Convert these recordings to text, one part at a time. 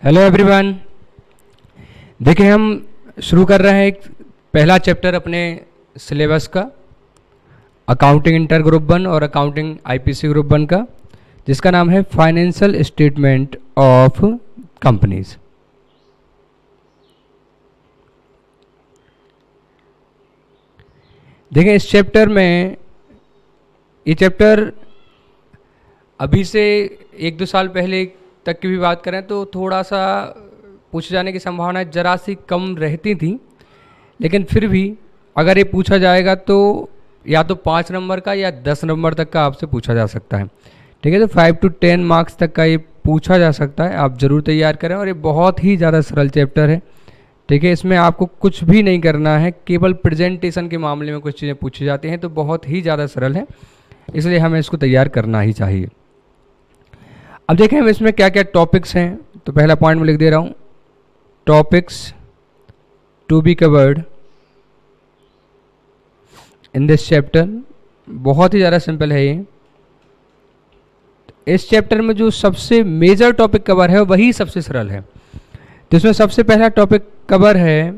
Hello everyone. देखिए हम शुरू कर रहे हैं एक पहला चैप्टर अपने सिलेबस का, अकाउंटिंग इंटर ग्रुप 1 और अकाउंटिंग आईपीसी ग्रुप 1 का, जिसका नाम है फाइनेंशियल स्टेटमेंट ऑफ कंपनीज। देखिए इस चैप्टर में, ये चैप्टर अभी से 1-2 साल पहले तक की भी बात करें तो थोड़ा सा पूछे जाने की संभावना जरा सी कम रहती थी, लेकिन फिर भी अगर ये पूछा जाएगा तो या तो 5 नंबर का या 10 नंबर तक का आपसे पूछा जा सकता है। ठीक है, तो 5 to 10 मार्क्स तक का ये पूछा जा सकता है। आप ज़रूर तैयार करें और ये बहुत ही ज़्यादा सरल चैप्टर है। ठीक है, इसमें आपको कुछ भी नहीं करना है, केवल प्रेजेंटेशन के मामले में कुछ चीज़ें पूछी जाती हैं, तो बहुत ही ज़्यादा सरल है, इसलिए हमें इसको तैयार करना ही चाहिए। अब देखें हम इसमें क्या क्या टॉपिक्स हैं। तो पहला पॉइंट मैं लिख दे रहा हूँ, topics to be covered in this chapter. बहुत ही ज़्यादा सिंपल है ये। इस चैप्टर में जो सबसे मेजर टॉपिक कवर है वही सबसे सरल है। तो इसमें सबसे पहला टॉपिक कवर है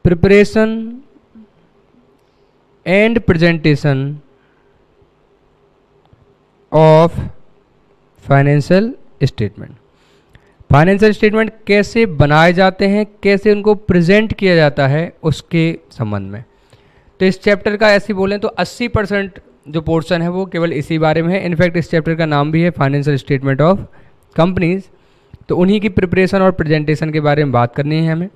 preparation and presentation of financial statement. Financial statement कैसे बनाए जाते हैं, कैसे उनको प्रेजेंट किया जाता है, उसके संबंध में। तो इस चैप्टर का ऐसे बोलें तो 80% जो पोर्शन है वो केवल इसी बारे में है। इनफैक्ट इस चैप्टर का नाम भी है फाइनेंशियल स्टेटमेंट ऑफ कंपनीज। तो उन्हीं की प्रिपरेशन और प्रेजेंटेशन के बारे में बात करनी है हमें।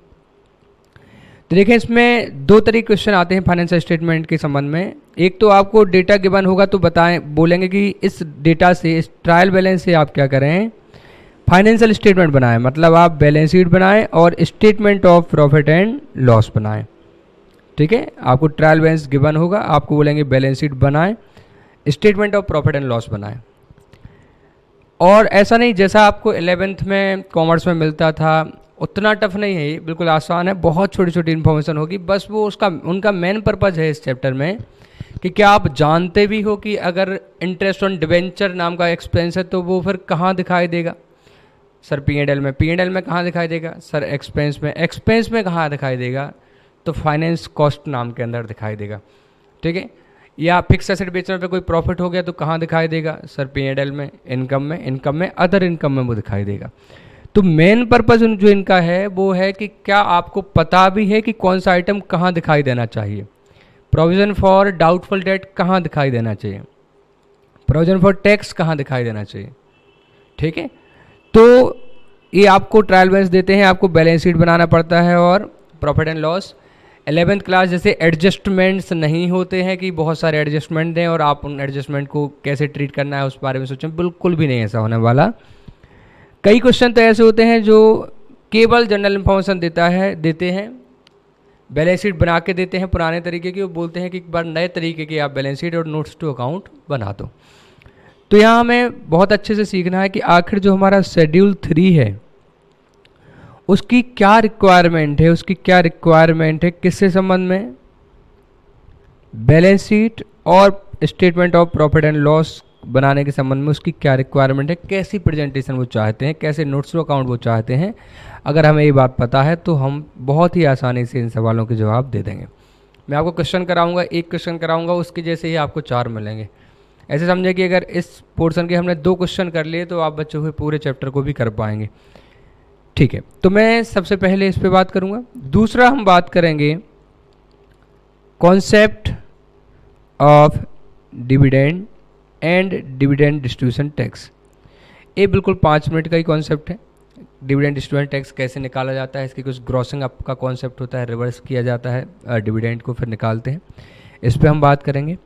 तो देखें इसमें 2 तरीके क्वेश्चन आते हैं फाइनेंशियल स्टेटमेंट के संबंध में। एक तो आपको डेटा गिवन होगा तो बोलेंगे कि इस डेटा से, इस ट्रायल बैलेंस से आप क्या करें, फाइनेंशियल स्टेटमेंट बनाएं। मतलब आप बैलेंस शीट बनाएं और statement of profit and loss बनाएं। ठीक है, आपको ट्रायल बैलेंस गिवन होगा, आपको बोलेंगे बैलेंस शीट बनाएं, statement of profit and loss बनाएं। और ऐसा नहीं जैसा आपको 11th में कॉमर्स में मिलता था, उतना टफ नहीं है ये, बिल्कुल आसान है। बहुत छोटी छोटी इन्फॉर्मेशन होगी, बस वो उनका मेन पर्पज़ है इस चैप्टर में कि क्या आप जानते भी हो कि अगर इंटरेस्ट ऑन डिवेंचर नाम का एक्सपेंस है तो वो फिर कहाँ दिखाई देगा। सर P&L में कहाँ दिखाई देगा, सर एक्सपेंस में कहाँ दिखाई देगा, तो फाइनेंस कॉस्ट नाम के अंदर दिखाई देगा। ठीक है, या फिक्स एसेट बेचने पे कोई प्रॉफिट हो गया तो कहाँ दिखाई देगा, सर P&L में, इनकम में, अदर इनकम में वो दिखाई देगा। तो मेन पर्पज़ जो इनका है वो है कि क्या आपको पता भी है कि कौन सा आइटम कहाँ दिखाई देना चाहिए, प्रोविज़न फॉर डाउटफुल डेट कहाँ दिखाई देना चाहिए, प्रोविज़न फॉर टैक्स कहाँ दिखाई देना चाहिए। ठीक है, तो ये आपको ट्रायल बैलेंस देते हैं, आपको बैलेंस शीट बनाना पड़ता है और profit and loss. 11th class जैसे एडजस्टमेंट्स नहीं होते हैं कि बहुत सारे एडजस्टमेंट दें और आप उन एडजस्टमेंट को कैसे ट्रीट करना है उस बारे में सोचें, बिल्कुल भी नहीं ऐसा होने वाला। कई क्वेश्चन तो ऐसे होते हैं जो केवल जनरल इन्फॉर्मेशन देते हैं, बैलेंस शीट बना के देते हैं पुराने तरीके की, वो बोलते हैं कि एक बार नए तरीके की आप बैलेंस शीट और नोट्स टू अकाउंट बना दो। तो यहाँ हमें बहुत अच्छे से सीखना है कि आखिर जो हमारा शेड्यूल 3 है उसकी क्या रिक्वायरमेंट है, किससे संबंध में, बैलेंस शीट और statement of profit and loss बनाने के संबंध में उसकी क्या रिक्वायरमेंट है, कैसी प्रेजेंटेशन वो चाहते हैं, कैसे नोट्स टू अकाउंट वो चाहते हैं। अगर हमें ये बात पता है तो हम बहुत ही आसानी से इन सवालों के जवाब दे देंगे। मैं आपको क्वेश्चन कराऊंगा, एक क्वेश्चन कराऊंगा, उसके जैसे ही आपको 4 मिलेंगे। ऐसे समझे कि अगर इस पोर्शन के हमने 2 क्वेश्चन कर लिए तो आप बच्चों के पूरे चैप्टर को भी कर पाएंगे। ठीक है, तो मैं सबसे पहले इस पे बात करूंगा। दूसरा हम बात करेंगे concept of dividend and dividend distribution tax. ये बिल्कुल 5 मिनट का ही कॉन्सेप्ट है। डिविडेंड डिस्ट्रीब्यूशन टैक्स कैसे निकाला जाता है, इसकी कुछ ग्रॉसिंग अप का कॉन्सेप्ट होता है, रिवर्स किया जाता है डिविडेंड को फिर निकालते हैं, इस पर हम बात करेंगे।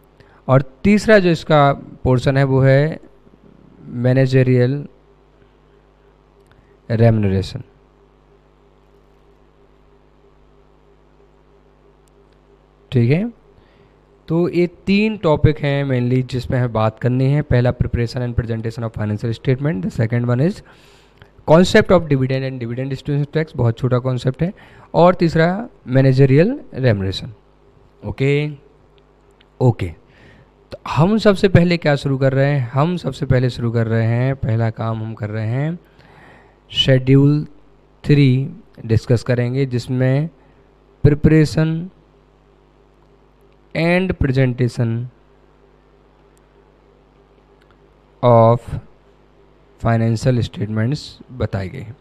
और तीसरा जो इसका पोर्शन है वो है मैनेजरियल रेम्युनरेशन। ठीक है, तो ये 3 टॉपिक हैं मेनली जिसमें हमें बात करनी है। पहला preparation and presentation of financial statement, the second one is concept of dividend and dividend distribution tax, बहुत छोटा कॉन्सेप्ट है, और तीसरा मैनेजरियल रेम्युनरेशन। ओके, तो हम सबसे पहले क्या शुरू कर रहे हैं, पहला काम हम कर रहे हैं शेड्यूल 3 डिस्कस करेंगे, जिसमें preparation and presentation of financial statements बताई गई है।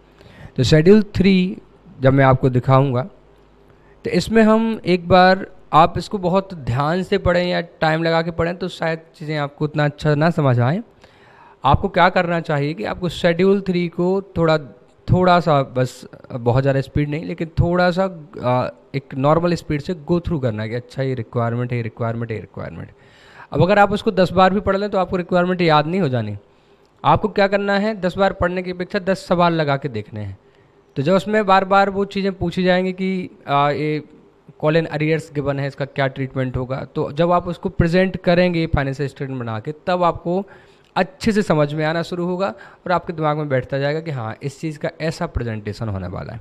तो शेड्यूल 3 जब मैं आपको दिखाऊंगा तो इसमें हम एक बार, आप इसको बहुत ध्यान से पढ़ें या टाइम लगा के पढ़ें तो शायद चीज़ें आपको उतना अच्छा ना समझ आए। आपको क्या करना चाहिए कि आपको शेड्यूल 3 को थोड़ा सा, बस बहुत ज़्यादा स्पीड नहीं लेकिन थोड़ा सा एक नॉर्मल स्पीड से गो थ्रू करना है कि अच्छा ये रिक्वायरमेंट है, ये रिक्वायरमेंट है, ये रिक्वायरमेंट। अब अगर आप उसको 10 बार भी पढ़ लें तो आपको रिक्वायरमेंट याद नहीं हो जानी। आपको क्या करना है, 10 बार पढ़ने की अपेक्षा 10 सवाल लगा के देखने हैं। तो जब उसमें बार बार वो चीज़ें पूछी जाएंगी कि ये कॉलन अरियर्स गिवन है, इसका क्या ट्रीटमेंट होगा, तो जब आप उसको प्रेजेंट करेंगे फाइनेंशियल स्टेटमेंट बना के, तब आपको अच्छे से समझ में आना शुरू होगा और आपके दिमाग में बैठता जाएगा कि हाँ इस चीज़ का ऐसा प्रेजेंटेशन होने वाला है।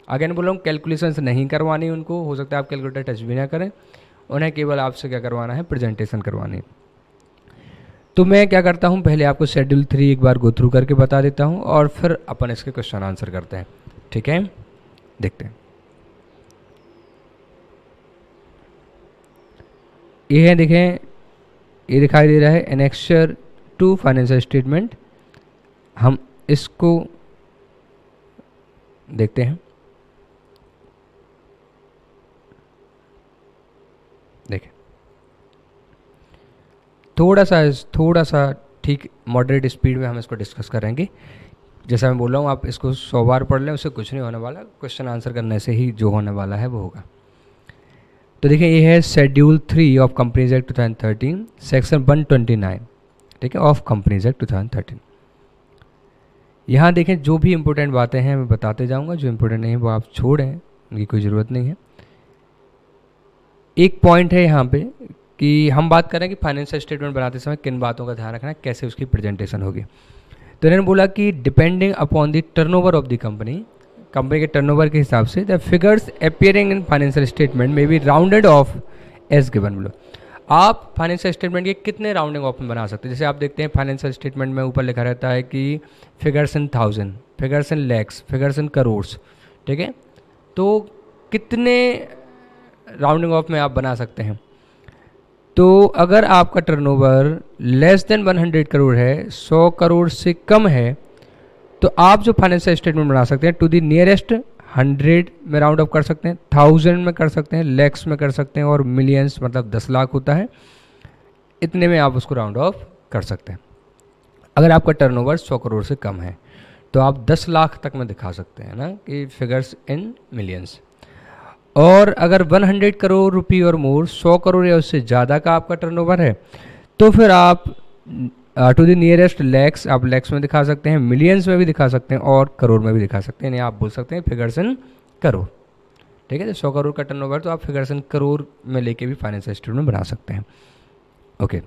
अगेन बोल रहा हूँ, कैलकुलेशंस नहीं करवानी उनको, हो सकता है आप कैलकुलेटर टच भी ना करें, उन्हें केवल आपसे क्या करवाना है, प्रेजेंटेशन करवानी है। तो मैं क्या करता हूँ, पहले आपको शेड्यूल 3 एक बार गो थ्रू करके बता देता हूँ और फिर अपन इसके क्वेश्चन आंसर करते हैं। ठीक है, देखते हैं। ये है, देखें, ये दिखाई दे रहा है एनेक्सचर टू फाइनेंशियल स्टेटमेंट। हम इसको देखते हैं। देखें, थोड़ा सा ठीक मॉडरेट स्पीड में हम इसको डिस्कस करेंगे। जैसा मैं बोल रहा हूँ, आप इसको 100 बार पढ़ लें, उससे कुछ नहीं होने वाला, क्वेश्चन आंसर करने से ही जो होने वाला है वो होगा। तो देखिए, ये है schedule 3 of companies act 2013 section 129, ठीक है, ऑफ कंपनीज एक्ट 2013। यहाँ देखें, जो भी इंपॉर्टेंट बातें हैं मैं बताते जाऊँगा, जो इंपॉर्टेंट नहीं है वो आप छोड़ें, उनकी कोई ज़रूरत नहीं है। एक पॉइंट है यहाँ पे कि हम बात करें कि फाइनेंशियल स्टेटमेंट बनाते समय किन बातों का ध्यान रखना है, कैसे उसकी प्रेजेंटेशन होगी। तो इन्होंने बोला कि depending upon the turnover of the company के टर्नओवर के हिसाब से the figures appearing in financial statement में be rounded off as given. बोलो, आप फाइनेंशियल स्टेटमेंट के कितने राउंडिंग ऑफ में बना सकते हैं। जैसे आप देखते हैं फाइनेंशियल स्टेटमेंट में ऊपर लिखा रहता है कि figures in 1000, figures in lakhs, figures in crores, ठीक है। तो कितने राउंडिंग ऑफ में आप बना सकते हैं। तो अगर आपका टर्नओवर लेस देन 100 करोड़ है, 100 करोड़ से कम है, तो आप जो फाइनेंशियल स्टेटमेंट बना सकते हैं टू द नियरेस्ट 100 में राउंड अप कर सकते हैं, 1000 में कर सकते हैं, लैक्स में कर सकते हैं और मिलियंस मतलब 10 लाख होता है, इतने में आप उसको राउंड ऑफ कर सकते हैं। अगर आपका टर्नओवर 100 करोड़ से कम है तो आप 10 लाख तक में दिखा सकते हैं ना कि फिगर्स इन मिलियंस। और अगर 100 करोड़ रुपये और मोर, 100 करोड़ या उससे ज़्यादा का आपका टर्नओवर है, तो फिर आप टू द नियरेस्ट लैक्स, आप लैक्स में दिखा सकते हैं, मिलियंस में भी दिखा सकते हैं और करोड़ में भी दिखा सकते हैं। यानी आप बोल सकते हैं फिगर्स इन करोड़, ठीक है। तो 100 करोड़ का टर्नओवर तो आप फिगर्स इन करोड़ में लेके भी फाइनेंशियल स्टेटमेंट बना सकते हैं। ओके,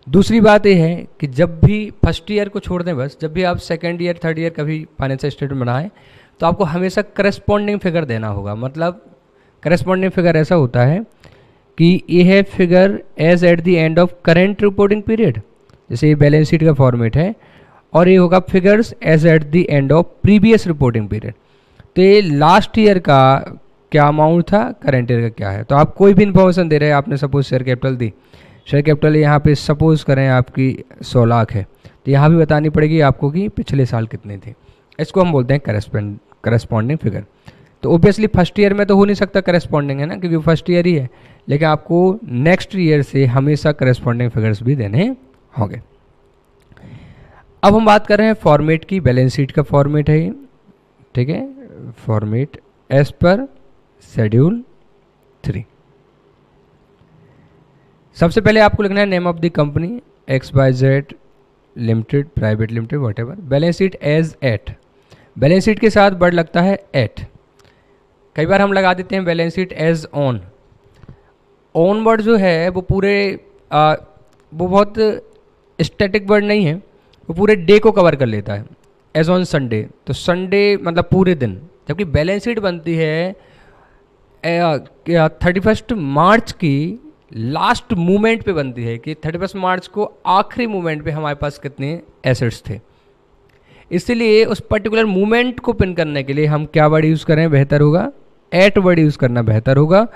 दूसरी बात यह है कि जब भी फर्स्ट ईयर को छोड़ दें, बस जब भी आप सेकेंड ईयर, थर्ड ईयर का भी फाइनेंशियल स्टेटमेंट बनाएं तो आपको हमेशा करस्पॉन्डिंग फिगर देना होगा। मतलब करस्पॉन्डिंग फिगर ऐसा होता है कि ये है figure as at the end of current reporting period, जैसे ये बैलेंस शीट का फॉर्मेट है, और ये होगा figures as at the end of previous reporting period. तो ये लास्ट ईयर का क्या अमाउंट था, करेंट ईयर का क्या है। तो आप कोई भी इन्फॉर्मेशन दे रहे हैं, आपने सपोज शेयर कैपिटल दी, शेयर कैपिटल यहाँ पे सपोज करें आपकी 100 लाख है, तो यहाँ भी बतानी पड़ेगी आपको कि पिछले साल कितने थे। इसको हम बोलते हैं करस्पॉन्डिंग फिगर। तो ओबियसली फर्स्ट ईयर में तो हो नहीं सकता करस्पॉन्डिंग, है ना, क्योंकि फर्स्ट ईयर ही है, लेकिन आपको नेक्स्ट ईयर से हमेशा करस्पॉन्डिंग फिगर्स भी देने होंगे। अब हम बात कर रहे हैं फॉर्मेट की, बैलेंस शीट का फॉर्मेट है ये, ठीक है, फॉर्मेट एज पर शेड्यूल 3। सबसे पहले आपको लिखना है name of the company XYZ limited, private limited, whatever. Balance sheet as at, balance sheet के साथ वर्ड लगता है एट। कई बार हम लगा देते हैं balance sheet as on. On word जो है वो पूरे वो बहुत स्टैटिक वर्ड नहीं है, वो पूरे डे को कवर कर लेता है। एज ऑन संडे, तो संडे मतलब पूरे दिन, जबकि बैलेंस शीट बनती है 31 मार्च की लास्ट मूवमेंट पे बनती है कि 31 मार्च को आखिरी मूवमेंट पे हमारे पास कितने एसेट्स थे। इसलिए उस पर्टिकुलर मूवमेंट को पिन करने के लिए हम क्या वर्ड यूज़ करें बेहतर होगा, एट वर्ड यूज़ करना बेहतर होगा,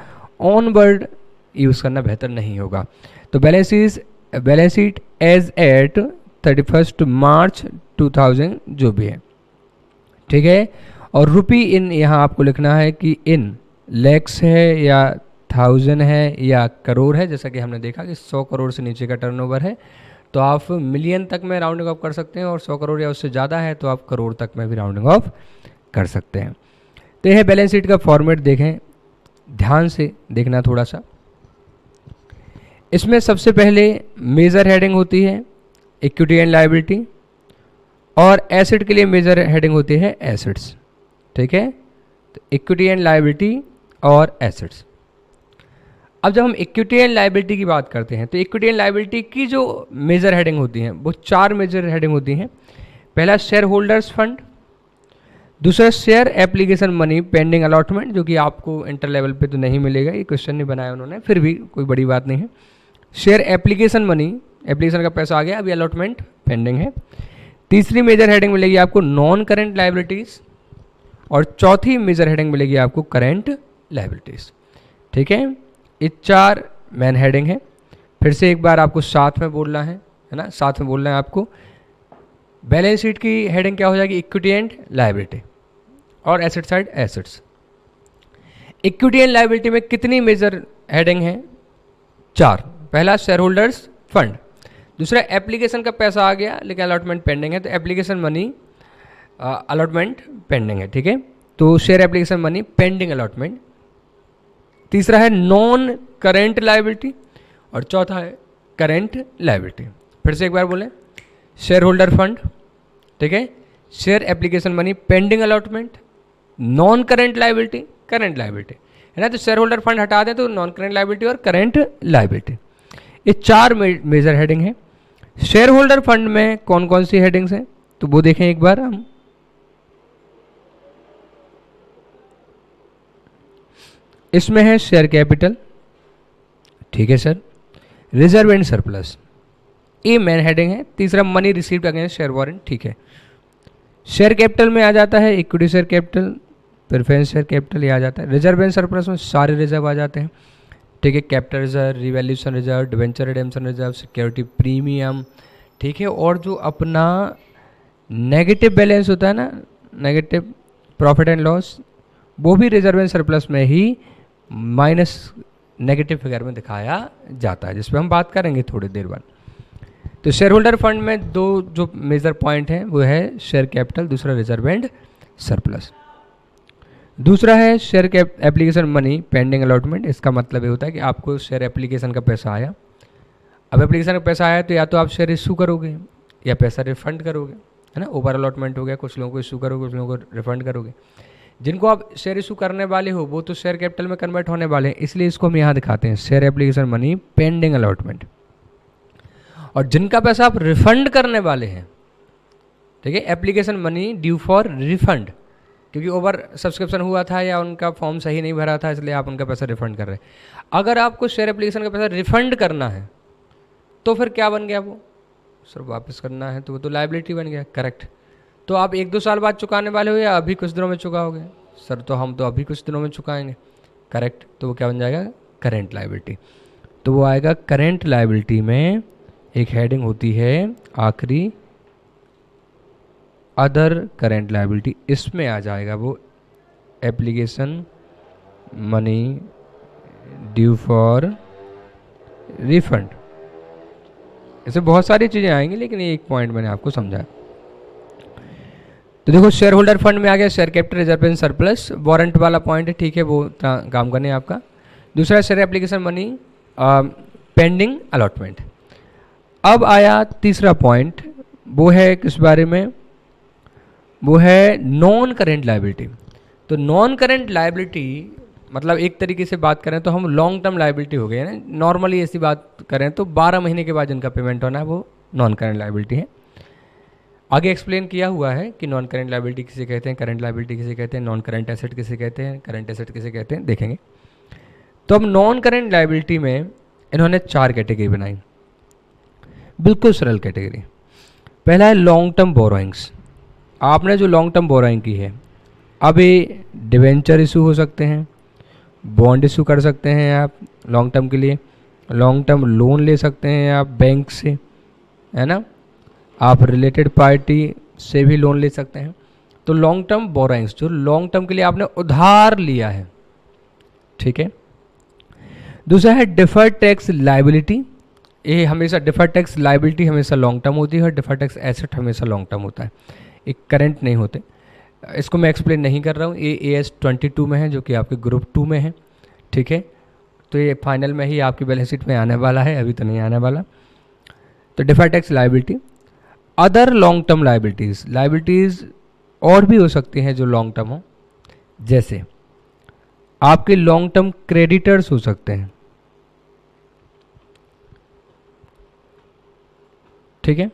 ऑन वर्ड यूज़ करना बेहतर नहीं होगा। तो बैलेंस शीट एज एट 31 मार्च 2000 जो भी है, ठीक है। और रुपी इन यहाँ आपको लिखना है कि इन लैक्स है या थाउजेंड है या करोड़ है। जैसा कि हमने देखा कि 100 करोड़ से नीचे का टर्नओवर है तो आप मिलियन तक में राउंडिंग ऑफ कर सकते हैं, और 100 करोड़ या उससे ज़्यादा है तो आप करोड़ तक में भी राउंडिंग ऑफ कर सकते हैं। तो यह बैलेंस शीट का फॉर्मेट देखें, ध्यान से देखना थोड़ा सा। इसमें सबसे पहले मेजर हेडिंग होती है इक्विटी एंड लायबिलिटी, और एसेट के लिए मेजर हेडिंग होती है एसेट्स, ठीक है। तो इक्विटी एंड लायबिलिटी और एसेट्स। अब जब हम इक्विटी एंड लायबिलिटी की बात करते हैं तो इक्विटी एंड लायबिलिटी की जो मेजर हेडिंग होती हैं वो 4 मेजर हेडिंग होती हैं। पहला शेयर होल्डर्स फंड, दूसरा share application money pending allotment, जो कि आपको इंटर लेवल पे तो नहीं मिलेगा, ये क्वेश्चन नहीं बनाया उन्होंने, फिर भी कोई बड़ी बात नहीं है। शेयर एप्लीकेशन मनी, एप्लीकेशन का पैसा आ गया, अभी अलॉटमेंट पेंडिंग है। तीसरी मेजर हेडिंग मिलेगी आपको नॉन करेंट लायबिलिटीज़, और चौथी मेजर हेडिंग मिलेगी आपको करेंट लायबिलिटीज़, ठीक है। ये 4 मेन हेडिंग है। फिर से एक बार आपको साथ में बोलना है ना, साथ में बोलना है आपको। बैलेंस शीट की हेडिंग क्या हो जाएगी, इक्विटी एंड लायबिलिटी, और asset side assets. Equity and liability में कितनी मेजर हेडिंग है, 4। पहला शेयर होल्डर्स फंड, दूसरा एप्लीकेशन का पैसा आ गया लेकिन अलॉटमेंट पेंडिंग है तो एप्लीकेशन मनी अलॉटमेंट पेंडिंग है, ठीक है। तो share application money pending allotment. तीसरा है नॉन करेंट लायबिलिटी, और चौथा है करेंट लायबिलिटी। फिर से एक बार बोलें, शेयर होल्डर फंड, ठीक है, share application money pending allotment, non current liability, current liability, है ना। तो शेयर होल्डर फंड हटा दें तो नॉन करेंट लायबिलिटी और करेंट लायबिलिटी, ये 4 मेजर हेडिंग है। शेयर होल्डर फंड में कौन कौन सी हेडिंग्स हैं तो वो देखें एक बार हम। इसमें है शेयर कैपिटल, ठीक है सर, रिजर्व एंड सरप्लस, ये मेन हेडिंग है। तीसरा money received against share warrant, ठीक है। शेयर कैपिटल में आ जाता है equity share capital, preference share capital, ये आ जाता है। रिजर्व एंड सरप्लस में सारे रिजर्व आ जाते हैं, ठीक है, capital reserve, revaluation reserve, debenture redemption reserve, security premium, ठीक है। और जो अपना नेगेटिव बैलेंस होता है ना, नेगेटिव प्रॉफिट एंड लॉस, वो भी रिजर्व एंड सरप्लस में ही माइनस नेगेटिव फिगर में दिखाया जाता है, जिस पर हम बात करेंगे थोड़ी देर बाद। तो शेयर होल्डर फंड में 2 जो मेजर पॉइंट हैं वो है शेयर कैपिटल, दूसरा रिजर्व एंड सरप्लस। दूसरा है share application money pending allotment. इसका मतलब ये होता है कि आपको शेयर एप्लीकेशन का पैसा आया, अब एप्लीकेशन का पैसा आया तो या तो आप शेयर इशू करोगे या पैसा रिफंड करोगे, है ना। ओवर अलॉटमेंट हो गया, कुछ लोगों को इशू करोगे, कुछ लोगों को रिफंड करोगे। जिनको आप शेयर इशू करने वाले हो वो तो शेयर कैपिटल में कन्वर्ट होने वाले हैं, इसलिए इसको हम यहाँ दिखाते हैं share application money pending allotment. और जिनका पैसा आप रिफंड करने वाले हैं, ठीक है, application money due for refund, क्योंकि ओवर सब्सक्रिप्शन हुआ था या उनका फॉर्म सही नहीं भरा था इसलिए आप उनका पैसा रिफंड कर रहे हैं। अगर आपको शेयर एप्लीकेशन का पैसा रिफंड करना है तो फिर क्या बन गया, वो सर वापस करना है तो वो तो लायबिलिटी बन गया, करेक्ट। तो आप 1-2 साल बाद चुकाने वाले हो या अभी कुछ दिनों में चुकाओगे, सर तो हम तो अभी कुछ दिनों में चुकाएंगे, करेक्ट। तो वो क्या बन जाएगा, करेंट लायबिलिटी। तो वो आएगा करेंट लायबिलिटी में एक हेडिंग होती है आखिरी अदर करेंट लायबिलिटी, इसमें आ जाएगा वो application money due for refund. ऐसे बहुत सारी चीज़ें आएंगी लेकिन ये एक पॉइंट मैंने आपको समझाया। तो देखो शेयर होल्डर फंड में आ गया share capital, reserve and surplus, warrant वाला पॉइंट है, ठीक है, वो काम करने आपका। दूसरा share application money pending allotment. अब आया तीसरा पॉइंट, वो है किस बारे में, वो है नॉन करेंट लायबिलिटी। तो नॉन करेंट लायबिलिटी मतलब एक तरीके से बात करें तो हम लॉन्ग टर्म लायबिलिटी हो गए ना, नॉर्मली ऐसी बात करें तो 12 महीने के बाद जिनका पेमेंट होना है वो नॉन करेंट लायबिलिटी है। आगे एक्सप्लेन किया हुआ है कि नॉन करेंट लायबिलिटी किसे कहते हैं, करेंट लायबिलिटी किसे कहते हैं, नॉन करेंट एसेट किसे कहते हैं, करेंट एसेट किसे कहते हैं, देखेंगे। तो अब नॉन करेंट लायबिलिटी में इन्होंने 4 कैटेगरी बनाई, बिल्कुल सरल कैटेगरी। पहला है लॉन्ग टर्म बोरोइंग्स, आपने जो लॉन्ग टर्म बोरोइंग की है, अब ये डिवेंचर इशू हो सकते हैं, बॉन्ड इशू कर सकते हैं आप लॉन्ग टर्म के लिए, लॉन्ग टर्म लोन ले सकते हैं आप बैंक से, है ना, आप रिलेटेड पार्टी से भी लोन ले सकते हैं। तो लॉन्ग टर्म बोरोइंग्स जो लॉन्ग टर्म के लिए आपने उधार लिया है, ठीक है। दूसरा है डिफर्ड टैक्स लायबिलिटी। ये हमेशा डिफर्ड टैक्स लायबिलिटी हमेशा लॉन्ग टर्म होती है और डिफर्ड टैक्स एसेट हमेशा लॉन्ग टर्म होता है, एक करंट नहीं होते। इसको मैं एक्सप्लेन नहीं कर रहा हूँ, ये AS 22 में है जो कि आपके ग्रुप 2 में है, ठीक है। तो ये फाइनल में ही आपकी बैलेंस शीट में आने वाला है, अभी तो नहीं आने वाला। तो deferred tax liability. Other long term liabilities, liabilities और भी हो सकती हैं जो लॉन्ग टर्म हो, जैसे आपके लॉन्ग टर्म क्रेडिटर्स हो सकते हैं, ठीक है।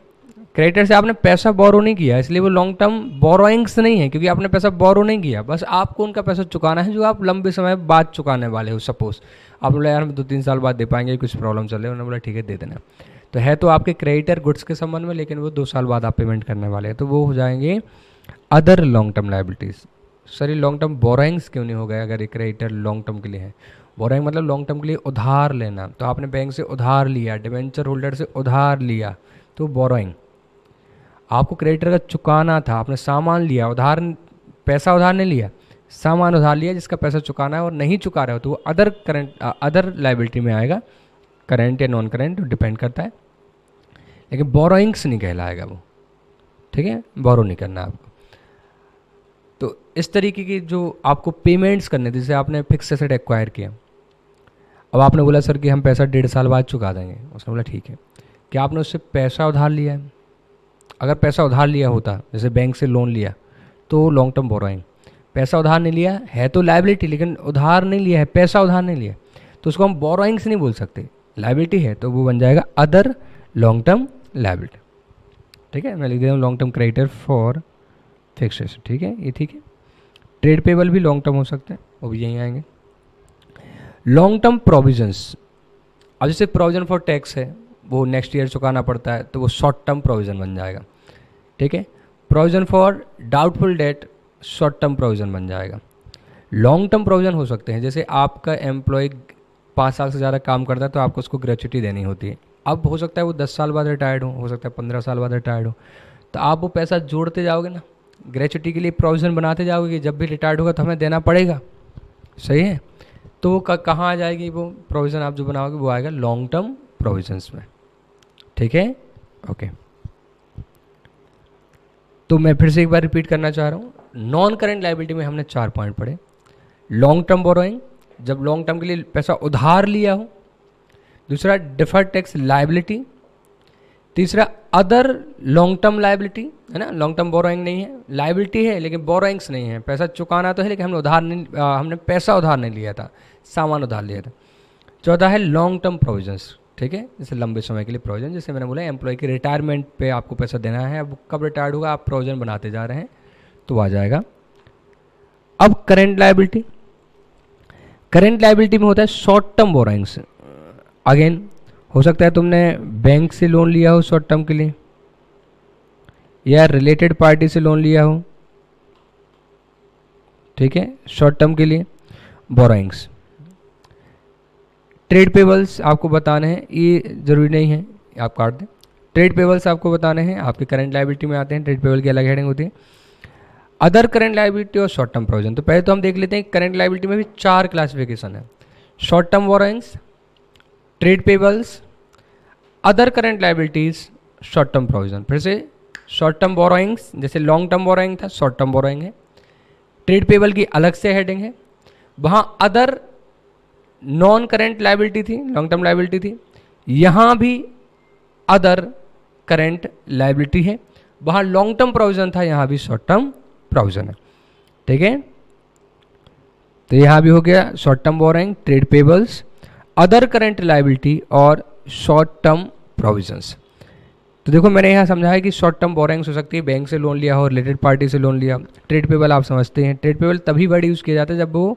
क्रेडिटर से आपने पैसा बोरो नहीं किया इसलिए वो लॉन्ग टर्म बोरोइंग्स नहीं है, क्योंकि आपने पैसा बोरो नहीं किया, बस आपको उनका पैसा चुकाना है जो आप लंबे समय बाद चुकाने वाले हो। सपोज आप बोला यार हम 2-3 साल बाद दे पाएंगे, कुछ प्रॉब्लम चल रही है, उन्होंने बोला ठीक है दे देना, तो है तो आपके क्रेडिटर गुड्स के संबंध में, लेकिन वो 2 साल बाद आप पेमेंट करने वाले हैं, तो वो हो जाएंगे other long term liabilities. Sir ये लॉन्ग टर्म बोरोइंग्स क्यों नहीं हो गया अगर ये क्रेडिटर लॉन्ग टर्म के लिए है? बोरोइंग मतलब लॉन्ग टर्म के लिए उधार लेना, तो आपने बैंक से उधार लिया, डिवेंचर होल्डर से उधार लिया, तो बोरोइंग। आपको क्रेडिटर का चुकाना था, आपने सामान लिया, उधार पैसा उधार नहीं लिया, सामान उधार लिया जिसका पैसा चुकाना है और नहीं चुका रहे हो, तो वो अदर करंट अदर लायबिलिटी में आएगा, करंट या नॉन करंट डिपेंड करता है, लेकिन बोरोइंग्स नहीं कहलाएगा वो, ठीक है। बोरो नहीं करना आपको। तो इस तरीके की जो आपको पेमेंट्स करने थे, जैसे आपने फिक्स एसेट एक्वायर किया, अब आपने बोला सर कि हम पैसा 1.5 साल बाद चुका देंगे, उसने बोला ठीक है, क्या आपने उससे पैसा उधार लिया है? अगर पैसा उधार लिया होता, जैसे बैंक से लोन लिया, तो लॉन्ग टर्म बोरोइंग। पैसा उधार नहीं लिया है तो लायबिलिटी, लेकिन उधार नहीं लिया है, पैसा उधार नहीं लिया, तो उसको हम बोरोइंग्स नहीं बोल सकते, लायबिलिटी है, तो वो बन जाएगा अदर लॉन्ग टर्म लायबिलिटी, ठीक है। मैं लिख देता हूँ long term creditor for fixed asset, ठीक है, ये ठीक है। ट्रेड पेबल भी लॉन्ग टर्म हो सकते हैं, वो भी यहीं आएंगे। लॉन्ग टर्म प्रोविजंस, अब जैसे प्रोविजन फॉर टैक्स है वो नेक्स्ट ईयर चुकाना पड़ता है, तो वो शॉर्ट टर्म प्रोविज़न बन जाएगा, ठीक है। Provision for doubtful date short term provision बन जाएगा। लॉन्ग टर्म प्रोविज़न हो सकते हैं, जैसे आपका एम्प्लॉय 5 साल से ज़्यादा काम करता है तो आपको उसको ग्रेच्युटी देनी होती है, अब हो सकता है वो 10 साल बाद रिटायर्ड हो सकता है 15 साल बाद रिटायर्ड हो, तो आप वो पैसा जोड़ते जाओगे ना, ग्रेच्युटी के लिए प्रोविज़न बनाते जाओगे कि जब भी रिटायर्ड होगा तो हमें देना पड़ेगा, सही है। तो वो कहाँ आ जाएगी वो प्रोविज़न आप जो बनाओगे, वो आएगा लॉन्ग टर्म प्रोविजंस में, ठीक है, ओके। तो मैं फिर से एक बार रिपीट करना चाह रहा हूँ, नॉन करेंट लायबिलिटी में हमने 4 पॉइंट पढ़े। लॉन्ग टर्म बोरोइंग, जब लॉन्ग टर्म के लिए पैसा उधार लिया हो। दूसरा डिफर्ड टैक्स लायबिलिटी। तीसरा अदर लॉन्ग टर्म लायबिलिटी, है ना, लॉन्ग टर्म बोरोइंग नहीं है, लायबिलिटी है लेकिन बोरोइंग्स नहीं है, पैसा चुकाना तो है लेकिन हमने उधार नहीं, हमने पैसा उधार नहीं लिया था, सामान उधार लिया था। चौथा है लॉन्ग टर्म प्रोविजंस, ठीक है, जैसे लंबे समय के लिए प्रोविजन, जैसे मैंने बोला एम्प्लॉय की रिटायरमेंट पे आपको पैसा देना है, अब कब रिटायर्ड होगा आप प्रोविजन बनाते जा रहे हैं, तो आ जाएगा। अब करेंट लायबिलिटी, करेंट लायबिलिटी में होता है शॉर्ट टर्म बोरोइंग्स। अगेन हो सकता है तुमने बैंक से लोन लिया हो शॉर्ट टर्म के लिए, या रिलेटेड पार्टी से लोन लिया हो, ठीक है, शॉर्ट टर्म के लिए बोरोइंग्स। ट्रेड पेबल्स आपको बताने हैं, ये जरूरी नहीं है आप काट दें। ट्रेड पेबल्स आपको बताने हैं, आपके करंट लायबिलिटी में आते हैं, ट्रेड पेबल की अलग हेडिंग होती है। अदर करंट लायबिलिटी और शॉर्ट टर्म प्रोविजन, तो पहले तो हम देख लेते हैं करंट लायबिलिटी में भी 4 क्लासिफिकेशन है, short term borrowings, trade payables, other current liabilities, short term provision. फिर से शॉर्ट टर्म बोरोइंग्स, जैसे लॉन्ग टर्म बोरोइंग था, शॉर्ट टर्म बोरोइंग है। ट्रेड पेबल की अलग से हेडिंग है, वहाँ अदर नॉन करेंट लायबिलिटी थी, लॉन्ग टर्म लायबिलिटी थी, यहाँ भी अदर करेंट लायबिलिटी है, वहाँ लॉन्ग टर्म प्रोविजन था, यहाँ भी शॉर्ट टर्म प्रोविजन है, ठीक है। तो यहाँ भी हो गया short term borrowing, trade payables, other current liability और शॉर्ट टर्म प्रोविजंस। तो देखो मैंने यहाँ समझाया कि शॉर्ट टर्म बोरोइंग्स हो सकती है, बैंक से लोन लिया हो, रिलेटेड पार्टी से लोन लिया। ट्रेड पेबल आप समझते हैं, ट्रेड पेबल तभी वर्ड यूज़ किया जाता है जब वो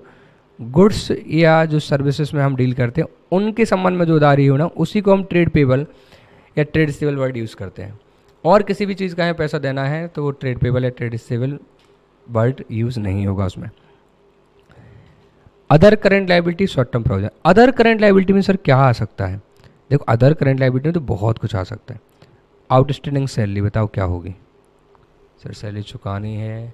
गुड्स या जो सर्विसेज में हम डील करते हैं उनके संबंध में जो उधारी हो ना, उसी को हम ट्रेड पेबल या ट्रेड रिसीवेबल वर्ड यूज़ करते हैं। और किसी भी चीज़ का हमें पैसा देना है तो वो ट्रेड पेबल या ट्रेड रिसीवेबल वर्ड यूज़ नहीं होगा उसमें। Other current liability, short term provision. Other current liability में सर क्या आ सकता है? देखो अदर करेंट लाइबिलिटी में तो बहुत कुछ आ सकता है। आउटस्टैंडिंग सैलरी, बताओ क्या होगी? सर सैलरी चुकानी है,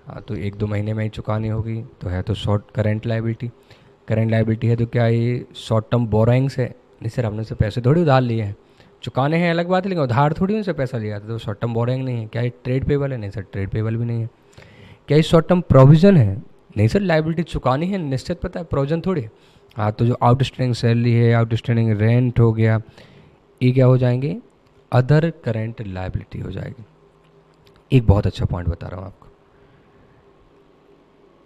हाँ तो 1-2 महीने में ही चुकानी होगी, तो है तो short current liability. Current liability है तो क्या ये शॉर्ट टर्म बोरोइंग्स है? नहीं सर, हमने उनसे पैसे थोड़ी उधार लिए हैं, चुकाने हैं अलग बात है, लेकिन उधार थोड़ी उनसे पैसा लिया था, तो शॉर्ट टर्म बोरोइंग नहीं है। क्या ये ट्रेड पेबल है? नहीं सर, ट्रेड पेबल भी नहीं है। क्या ये शॉर्ट टर्म प्रोविजन है? नहीं सर, लाइबिलिटी चुकानी है निश्चित, पता है, प्रोविजन थोड़ी। हाँ तो जो आउटस्टैंडिंग सैलरी है, आउटस्टैंडिंग रेंट हो गया, ये क्या हो जाएंगे? अदर करेंट लाइबिलिटी हो जाएगी। एक बहुत अच्छा पॉइंट बता रहा हूँ आपको,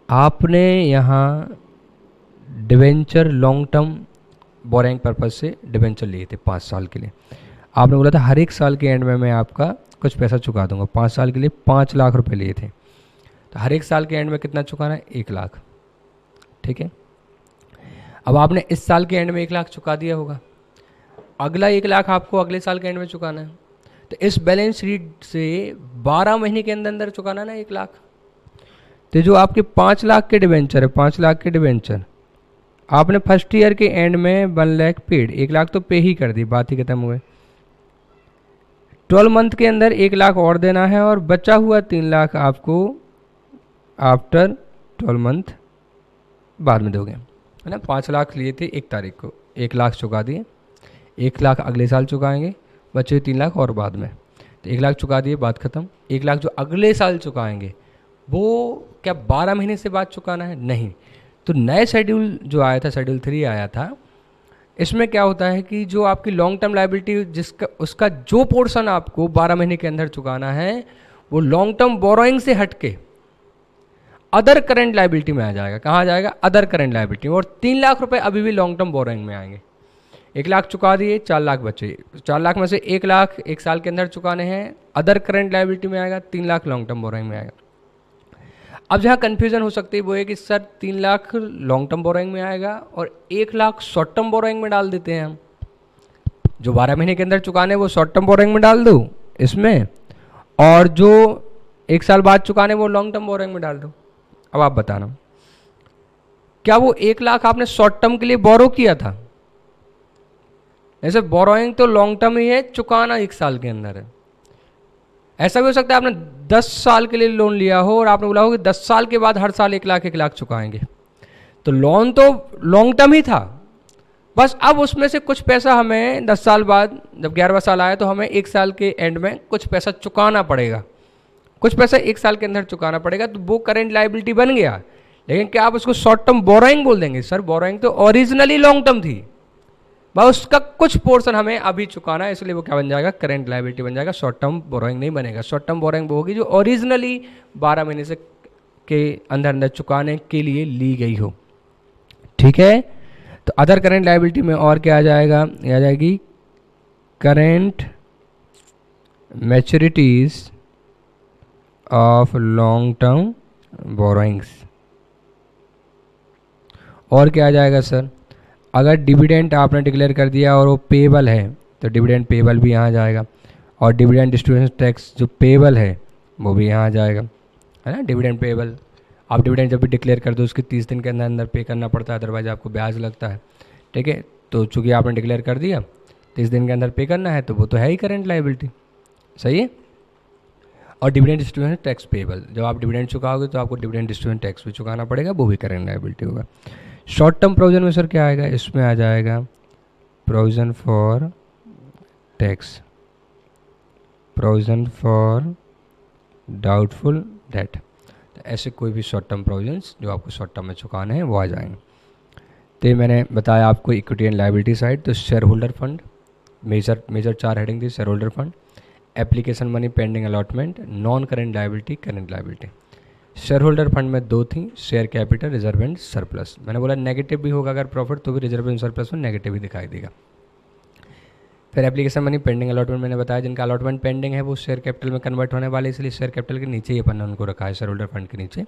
आपने यहाँ debenture long term borrowing purpose से डिवेंचर लिए थे 5 साल के लिए। आपने बोला था हर एक साल के एंड में मैं आपका कुछ पैसा चुका दूंगा। 5 साल के लिए 5 लाख रुपए लिए थे, तो हर एक साल के एंड में कितना चुकाना है? 1 लाख। ठीक है, अब आपने इस साल के एंड में 1 लाख चुका दिया होगा, अगला 1 लाख आपको अगले साल के एंड में चुकाना है। तो इस बैलेंस शीट से 12 महीने के अंदर अंदर चुकाना ना 1 लाख। तो जो आपके 5 लाख के डिवेंचर है, 5 लाख के डिवेंचर आपने फर्स्ट ईयर के एंड में 1 लाख पेड, 1 लाख तो पे ही कर दी, बात ही खत्म हुए। 12 मंथ के अंदर 1 लाख और देना है, और बचा हुआ 3 लाख आपको आफ्टर 12 मंथ बाद में दोगे, है ना। 5 लाख लिए थे 1 तारीख को, 1 लाख चुका दिए, 1 लाख अगले साल चुकाएंगे, बचे 3 लाख और बाद में। तो 1 लाख चुका दिए, बात खत्म। 1 लाख जो अगले साल चुकाएंगे वो क्या 12 महीने से बाद चुकाना है? नहीं। तो नए शेड्यूल जो आया था, शेड्यूल 3 आया था, इसमें क्या होता है कि जो आपकी लॉन्ग टर्म लाइबिलिटी जिसका उसका जो पोर्शन आपको 12 महीने के अंदर चुकाना है वो लॉन्ग टर्म बोरोइंग से हटके अदर करेंट लाइबिलिटी में आ जाएगा। कहाँ आ जाएगा? Other current liability. और 3 लाख रुपए अभी भी लॉन्ग टर्म बोरोइंग में आएंगे। 1 लाख चुका दिए, 4 लाख बचे, 4 लाख में से 1 लाख 1 साल के अंदर चुकाने हैं, अदर करेंट लाइबिलिटी में आएगा, 3 लाख लॉन्ग टर्म बोरोइंग में आएगा। अब जहाँ कन्फ्यूजन हो सकती है वो है कि sir 3 lakh long term borrowing में आएगा और 1 लाख शॉर्ट टर्म बोरोइंग में डाल देते हैं हम। जो 12 महीने के अंदर चुकाने वो शॉर्ट टर्म बोरोइंग में डाल दो इसमें, और जो 1 साल बाद चुकाने वो लॉन्ग टर्म बोरोइंग में डाल दो। अब आप बताना, क्या वो 1 लाख आपने शॉर्ट टर्म के लिए बोरो किया था? ऐसे बोरोइंग तो लॉन्ग टर्म ही है, चुकाना 1 साल के अंदर है। ऐसा भी हो सकता है आपने 10 साल के लिए लोन लिया हो और आपने बोला हो कि 10 साल के बाद हर साल 1 लाख चुकाएंगे, तो लोन तो लॉन्ग टर्म ही था, बस अब उसमें से कुछ पैसा हमें 10 साल बाद जब 11वां साल आया तो हमें 1 साल के एंड में कुछ पैसा चुकाना पड़ेगा, कुछ पैसा 1 साल के अंदर चुकाना पड़ेगा, तो वो करेंट लाइबिलिटी बन गया। लेकिन क्या आप उसको शॉर्ट टर्म बोरोइंग बोल देंगे? सर बोरोइंग तो ओरिजिनली लॉन्ग टर्म थी, बस उसका कुछ पोर्शन हमें अभी चुकाना है, इसलिए वो क्या बन जाएगा? करेंट लाइबिलिटी बन जाएगा, शॉर्ट टर्म बोरोइंग नहीं बनेगा। शॉर्ट टर्म बोरोइंग वो होगी जो ओरिजिनली 12 महीने से के अंदर अंदर चुकाने के लिए ली गई हो। ठीक है, तो अदर करेंट लाइबिलिटी में और क्या आ जाएगा? आ जाएगी current मैच्योरिटीज of long term borrowings. और क्या आ जाएगा सर? अगर डिविडेंड आपने डिक्लेयर कर दिया और वो पेबल है तो डिविडेंड पेबल भी यहाँ आ जाएगा, और डिविडेंड डिस्ट्रीब्यूशन टैक्स जो पेबल है वो भी यहाँ आ जाएगा, है ना। डिविडेंड पेबल, आप डिविडेंड जब भी डिक्लेयर कर दो उसके 30 दिन के अंदर अंदर पे करना पड़ता है, अदरवाइज आपको ब्याज लगता है। ठीक है, तो चूँकि आपने डिक्लेयर कर दिया 30 दिन के अंदर पे करना है, तो वो तो है ही करेंट लाइबिलिटी, सही है। और डिविडेंड डिस्ट्रीब्यूशन टैक्स पेबल, जब आप डिविडेंड चुकाओगे तो आपको डिविडेंड डिस्ट्रीब्यूशन टैक्स भी चुकाना पड़ेगा, वो भी करेंट लाइबिलिटी होगा। शॉर्ट टर्म प्रोविजन में सर क्या आएगा? इसमें आ जाएगा provision for tax, provision for doubtful date. तो ऐसे कोई भी शॉर्ट टर्म प्रोविजंस जो आपको शॉर्ट टर्म में चुकाने हैं वो आ जाएंगे। तो ये मैंने बताया आपको इक्विटी एंड लायबिलिटी साइड। तो share holder fund, major 4 heading थी, share holder fund, application money, pending allotment, non current liability, current liability. Share holder fund में 2 थी, share capital, reserve and surplus. मैंने बोला नेगेटिव भी होगा अगर प्रॉफिट तो भी रिजर्व एंड सरप्लस में नेगेटिव ही दिखाई देगा। फिर एप्लीकेशन मनी, पेंडिंग अलॉटमेंट मैंने बताया, जिनका अलॉटमेंट पेंडिंग है वो शेयर कैपिटल में कन्वर्ट होने वाले, इसलिए शेयर कैपिटल के नीचे ही अपन ने उनको रखा है, शेयर होल्डर फंड के नीचे।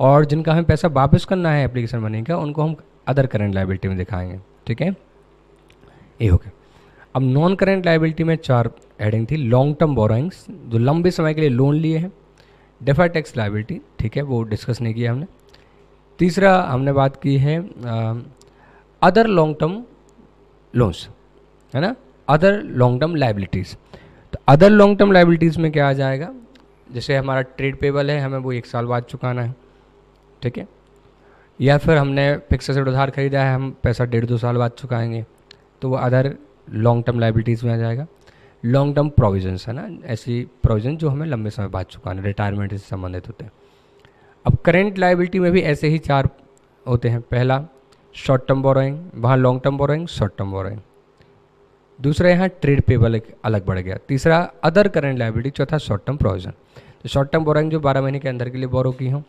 और जिनका हमें पैसा वापस करना है एप्लीकेशन मनी का, उनको हम अदर करेंट लायबिलिटी में दिखाएंगे। ठीक है, ये हो गया। अब नॉन करेंट लाइबिलिटी में 4 हेडिंग थी। लॉन्ग टर्म बोरोइंग्स, जो लंबे समय के लिए लोन लिए हैं। डेफर्ड टैक्स लाइबिलिटी, ठीक है, वो डिस्कस नहीं किया हमने। तीसरा हमने बात की है अदर लॉन्ग टर्म लोन्स, है ना, अदर लॉन्ग टर्म लाइबिलिटीज़। तो अदर लॉन्ग टर्म लाइबिलिटीज़ में क्या आ जाएगा, जैसे हमारा ट्रेड पेबल है, हमें वो 1 साल बाद चुकाना है, ठीक है, या फिर हमने फिक्स एसेट उधार खरीदा है, हम पैसा 1.5-2 साल बाद चुकाएंगे, तो वो अदर लॉन्ग टर्म लाइबिलिटीज़ में आ जाएगा। लॉन्ग टर्म प्रोविजंस है ना, ऐसी प्रोविजन जो हमें लंबे समय बाद चुकाना, रिटायरमेंट से संबंधित होते हैं। अब करेंट लाइबिलिटी में भी ऐसे ही 4 होते हैं। पहला शॉर्ट टर्म बोरोइंग, वहाँ long term borrowing, short term borrowing. दूसरा यहाँ ट्रेड पेबल एक अलग बढ़ गया। तीसरा अदर करेंट लाइबिलिटी। चौथा शॉर्ट टर्म प्रोविजन। तो शॉर्ट टर्म बोरोइंग जो 12 महीने के अंदर के लिए बोरो की हो।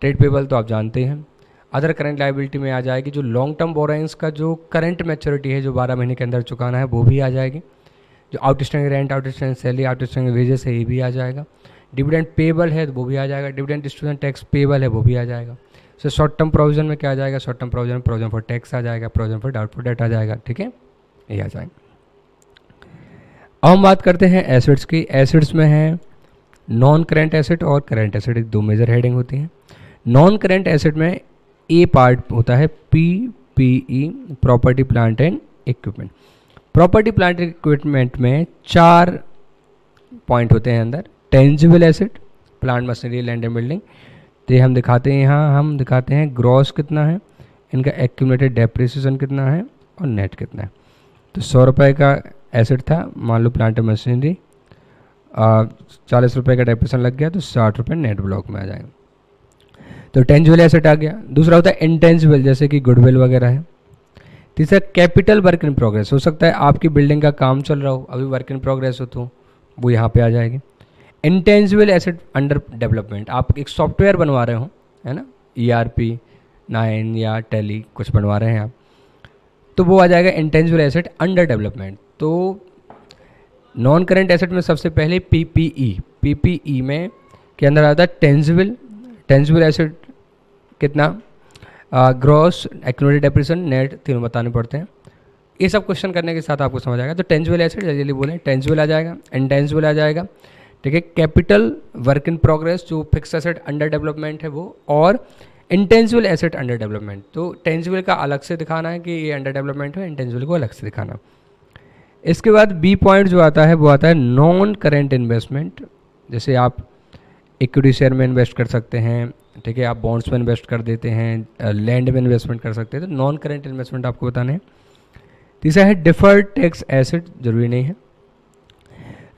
ट्रेड पेबल तो आप जानते हैं। अदर करेंट लाइबिलिटी में आ जाएगी जो लॉन्ग टर्म बोरोइंग्स का जो करंट मैच्योरिटी है, जो 12 महीने के अंदर चुकाना है, वो भी आ जाएगी। जो outstanding rent, outstanding salary, outstanding wages है, ये भी आ जाएगा। डिविडेंड पेबल है तो वो भी आ जाएगा। डिविडेंड डिस्ट्रीब्यूशन टैक्स पेबल है, वो भी आ जाएगा। सो शॉर्ट टर्म प्रोविजन में क्या आ जाएगा, short term provision, provision for tax आ जाएगा, प्रोविजन फॉर डाउटफुल डेट आ जाएगा, ठीक है, ये आ जाएगा। अब हम बात करते हैं एसेट्स की। एसेट्स में है नॉन करेंट एसेट और करेंट एसेट, एक 2 मेजर हेडिंग होती हैं। नॉन करेंट एसेट में ए पार्ट होता है PPE, property plant and equipment. Property plant equipment में 4 पॉइंट होते हैं अंदर। Tangible asset, plant machinery, land and building, तो हम दिखाते हैं यहाँ, हम दिखाते हैं ग्रॉस कितना है, इनका एक्यूमुलेटेड डेप्रिसिएशन कितना है और नेट कितना है। तो 100 रुपये का एसेट था, मान लो प्लांट मशीनरी, 40 रुपये का डेप्रिसिएशन लग गया तो 60 रुपये नेट ब्लॉक में आ जाएगा। तो टेंजिबल एसेट आ गया। दूसरा होता है इंटेंजिबल, जैसे कि गुडविल वगैरह है। तीसरा कैपिटल वर्क इन प्रोग्रेस, हो सकता है आपकी बिल्डिंग का काम चल रहा हो, अभी वर्क इन प्रोग्रेस हो तो वो यहाँ पे आ जाएगी। इंटेंजिबल एसेट अंडर डेवलपमेंट, आप एक सॉफ्टवेयर बनवा रहे हो, है ना, ERP 9 या टैली कुछ बनवा रहे हैं आप, तो वो आ जाएगा इंटेंजिबल एसेट अंडर डेवलपमेंट। तो नॉन करेंट एसेट में सबसे पहले PPE में के अंदर आता है टेंजिबल एसेट कितना, ग्रॉस, एक्यूमुलेटेड डेप्रिसिएशन, नेट, तीनों बताने पड़ते हैं। ये सब क्वेश्चन करने के साथ आपको समझ आएगा। तो टेंजिबल एसेट जल्दी बोलें, टेंजिबल आ जाएगा, इंटेंजिबल आ जाएगा, ठीक है, कैपिटल वर्क इन प्रोग्रेस जो फिक्स एसेट अंडर डेवलपमेंट है वो, और इंटेंजिबल एसेट अंडर डेवलपमेंट। तो टेंजिबल का अलग से दिखाना है कि ये अंडर डेवलपमेंट है, इंटेंजिबल को अलग से दिखाना। इसके बाद बी पॉइंट जो आता है वो आता है नॉन करेंट इन्वेस्टमेंट। जैसे आप इक्विटी शेयर में इन्वेस्ट कर सकते हैं, ठीक है, आप बॉन्ड्स में इन्वेस्ट कर देते हैं, लैंड में इन्वेस्टमेंट कर सकते हैं, तो नॉन करेंट इन्वेस्टमेंट आपको बताने हैं। तीसरा है डिफर्ड टैक्स एसेट, जरूरी नहीं है।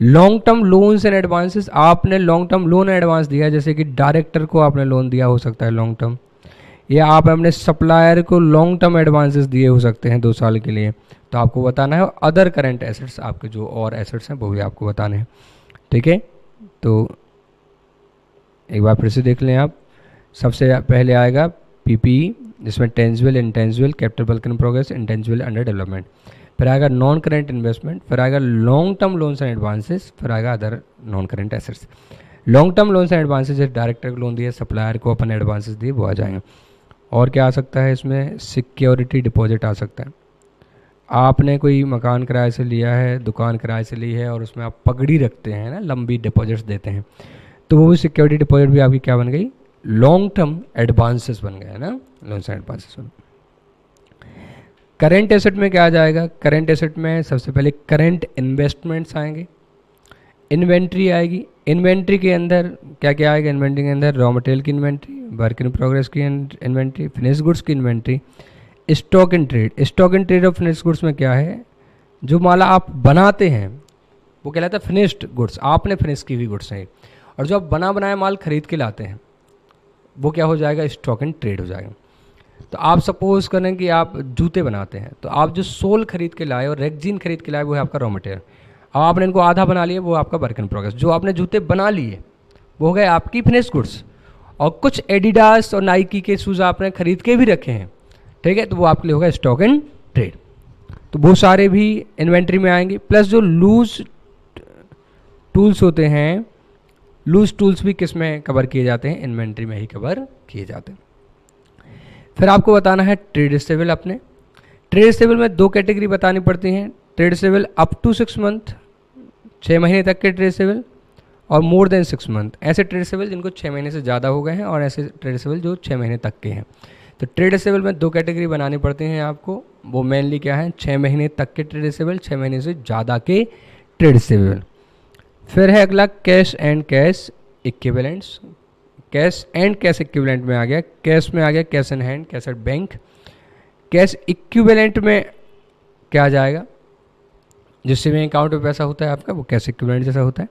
Long term loans and advances, आपने लॉन्ग टर्म लोन एडवांस दिया, जैसे कि डायरेक्टर को आपने लोन दिया हो सकता है लॉन्ग टर्म, या आप अपने सप्लायर को लॉन्ग टर्म एडवांसेस दिए हो सकते हैं 2 साल के लिए, तो आपको बताना है। अदर करेंट एसेट्स, आपके जो और एसेट्स हैं वो भी आपको बताने हैं, ठीक है। तो एक बार फिर से देख लें आप। सबसे पहले आएगा PPE, जिसमें tangible, intangible, capital work in progress, intangible, under development. फिर आएगा नॉन करेंट इन्वेस्टमेंट, फिर आएगा long term loans and advances, फिर आएगा other non current assets. Long term loans and advances, जैसे डायरेक्टर को लोन दिया, सप्लायर को अपन एडवांसेस दिए, वो आ जाएंगे। और क्या आ सकता है इसमें, सिक्योरिटी डिपॉजिट आ सकता है। आपने कोई मकान किराए से लिया है, दुकान किराए से ली है, और उसमें आप पगड़ी रखते हैं ना, लंबी डिपॉजिट्स देते हैं, तो वो सिक्योरिटी डिपॉजिट भी आपकी क्या बन गई, लॉन्ग टर्म एडवांसेस बन गए ना, लोन्स एंड एडवांसेस बन। करेंट एसेट में क्या आ जाएगा, करेंट एसेट में सबसे पहले करेंट इन्वेस्टमेंट्स आएंगे, इन्वेंट्री आएगी। इन्वेंट्री के अंदर क्या क्या आएगा, इन्वेंट्री के अंदर रॉ मटेरियल की इन्वेंट्री, वर्क इन प्रोग्रेस की इन्वेंट्री, फिनिश गुड्स की inventory, stock in trade. Stock in trade और फिनिश गुड्स में क्या है, जो माल आप बनाते हैं वो कहलाता है फिनिश्ड गुड्स, आपने फिनिश की हुई गुड्स हैं, और जो आप बना बनाया माल खरीद के लाते हैं वो क्या हो जाएगा, स्टॉक इन ट्रेड हो जाएगा। तो आप सपोज करें कि आप जूते बनाते हैं, तो आप जो सोल खरीद के लाए और रेक्जिन खरीद के लाए वो है आपका रॉ मटेरियल। अब आपने इनको आधा बना लिया, वो आपका वर्क इन प्रोग्रेस। जो आपने जूते बना लिए वो हो गए आपकी फिनिश गुड्स, और कुछ एडिडास और नाइकी के शूज़ आपने खरीद के भी रखे हैं, ठीक है, तो वो आपके लिए होगा स्टॉक इन ट्रेड। तो वो सारे भी इन्वेंट्री में आएंगे। प्लस जो लूज टूल्स होते हैं, लूज टूल्स भी किस में कवर किए जाते हैं, इन्वेंट्री में ही कवर किए जाते हैं। फिर आपको बताना है ट्रेड रिसीवेबल। अपने ट्रेड रिसीवेबल में 2 कैटेगरी बतानी पड़ती हैं, trade receivable up to 6 month, 6 महीने तक के ट्रेड रिसीवेबल, और मोर देन 6 मंथ, ऐसे ट्रेड रिसीवेबल जिनको 6 महीने से ज़्यादा हो गए हैं, और ऐसे ट्रेड रिसीवेबल जो 6 महीने तक के हैं। तो ट्रेड रिसीवेबल में 2 कैटेगरी बनानी पड़ती हैं आपको, वो मेनली क्या है, 6 महीने तक के ट्रेड रिसीवेबल, 6 महीने से ज़्यादा के ट्रेड रिसीवेबल। फिर है अगला cash and cash equivalents. Cash and cash equivalent में आ गया, कैश में आ गया cash in hand, cash at bank. Cash equivalent में क्या आ जाएगा, जो सेविंग अकाउंट में पैसा होता है आपका, वो कैश इक्विवेलेंट जैसा होता है।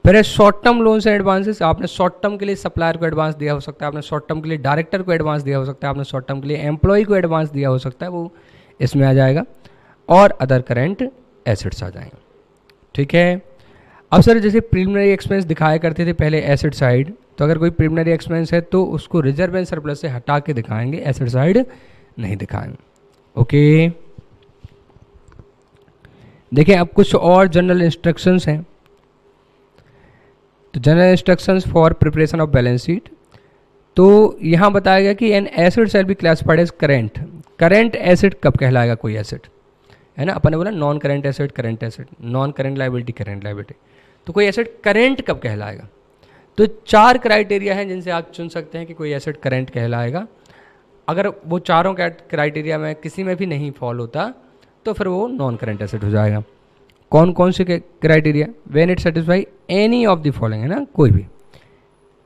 फिर है short term loans and advances. आपने शॉर्ट टर्म के लिए सप्लायर को एडवांस दिया हो सकता है, आपने शॉर्ट टर्म के लिए डायरेक्टर को एडवांस दिया हो सकता है, आपने शॉर्ट टर्म के लिए एम्प्लॉय को एडवांस दिया हो सकता है, वो इसमें आ जाएगा। और अदर करेंट एसेट्स आ जाएंगे। ठीक है। अब सर जैसे प्रीलिमिनरी एक्सपेंस दिखाया करते थे पहले एसेट साइड, तो अगर कोई प्रीलिमिनरी एक्सपेंस है तो उसको रिजर्व एंड सरप्लस से हटा के दिखाएंगे, एसेट साइड नहीं दिखाएंगे। ओके, देखिए अब कुछ और जनरल इंस्ट्रक्शंस हैं। तो general instructions for preparation of balance sheet, तो यहाँ बताया गया कि an asset shall be classified as current. Current asset कब कहलाएगा कोई एसेट, है ना, अपन ने बोला non current asset current asset, non current liability current liability, तो कोई एसेट करेंट कब कहलाएगा। तो 4 क्राइटेरिया हैं जिनसे आप चुन सकते हैं कि कोई एसेट करेंट कहलाएगा। अगर वो चारों क्राइटेरिया में किसी में भी नहीं फॉल होता तो फिर वो नॉन करेंट एसेट हो जाएगा। कौन कौन से criteria, when it satisfy any of the following, है ना, कोई भी।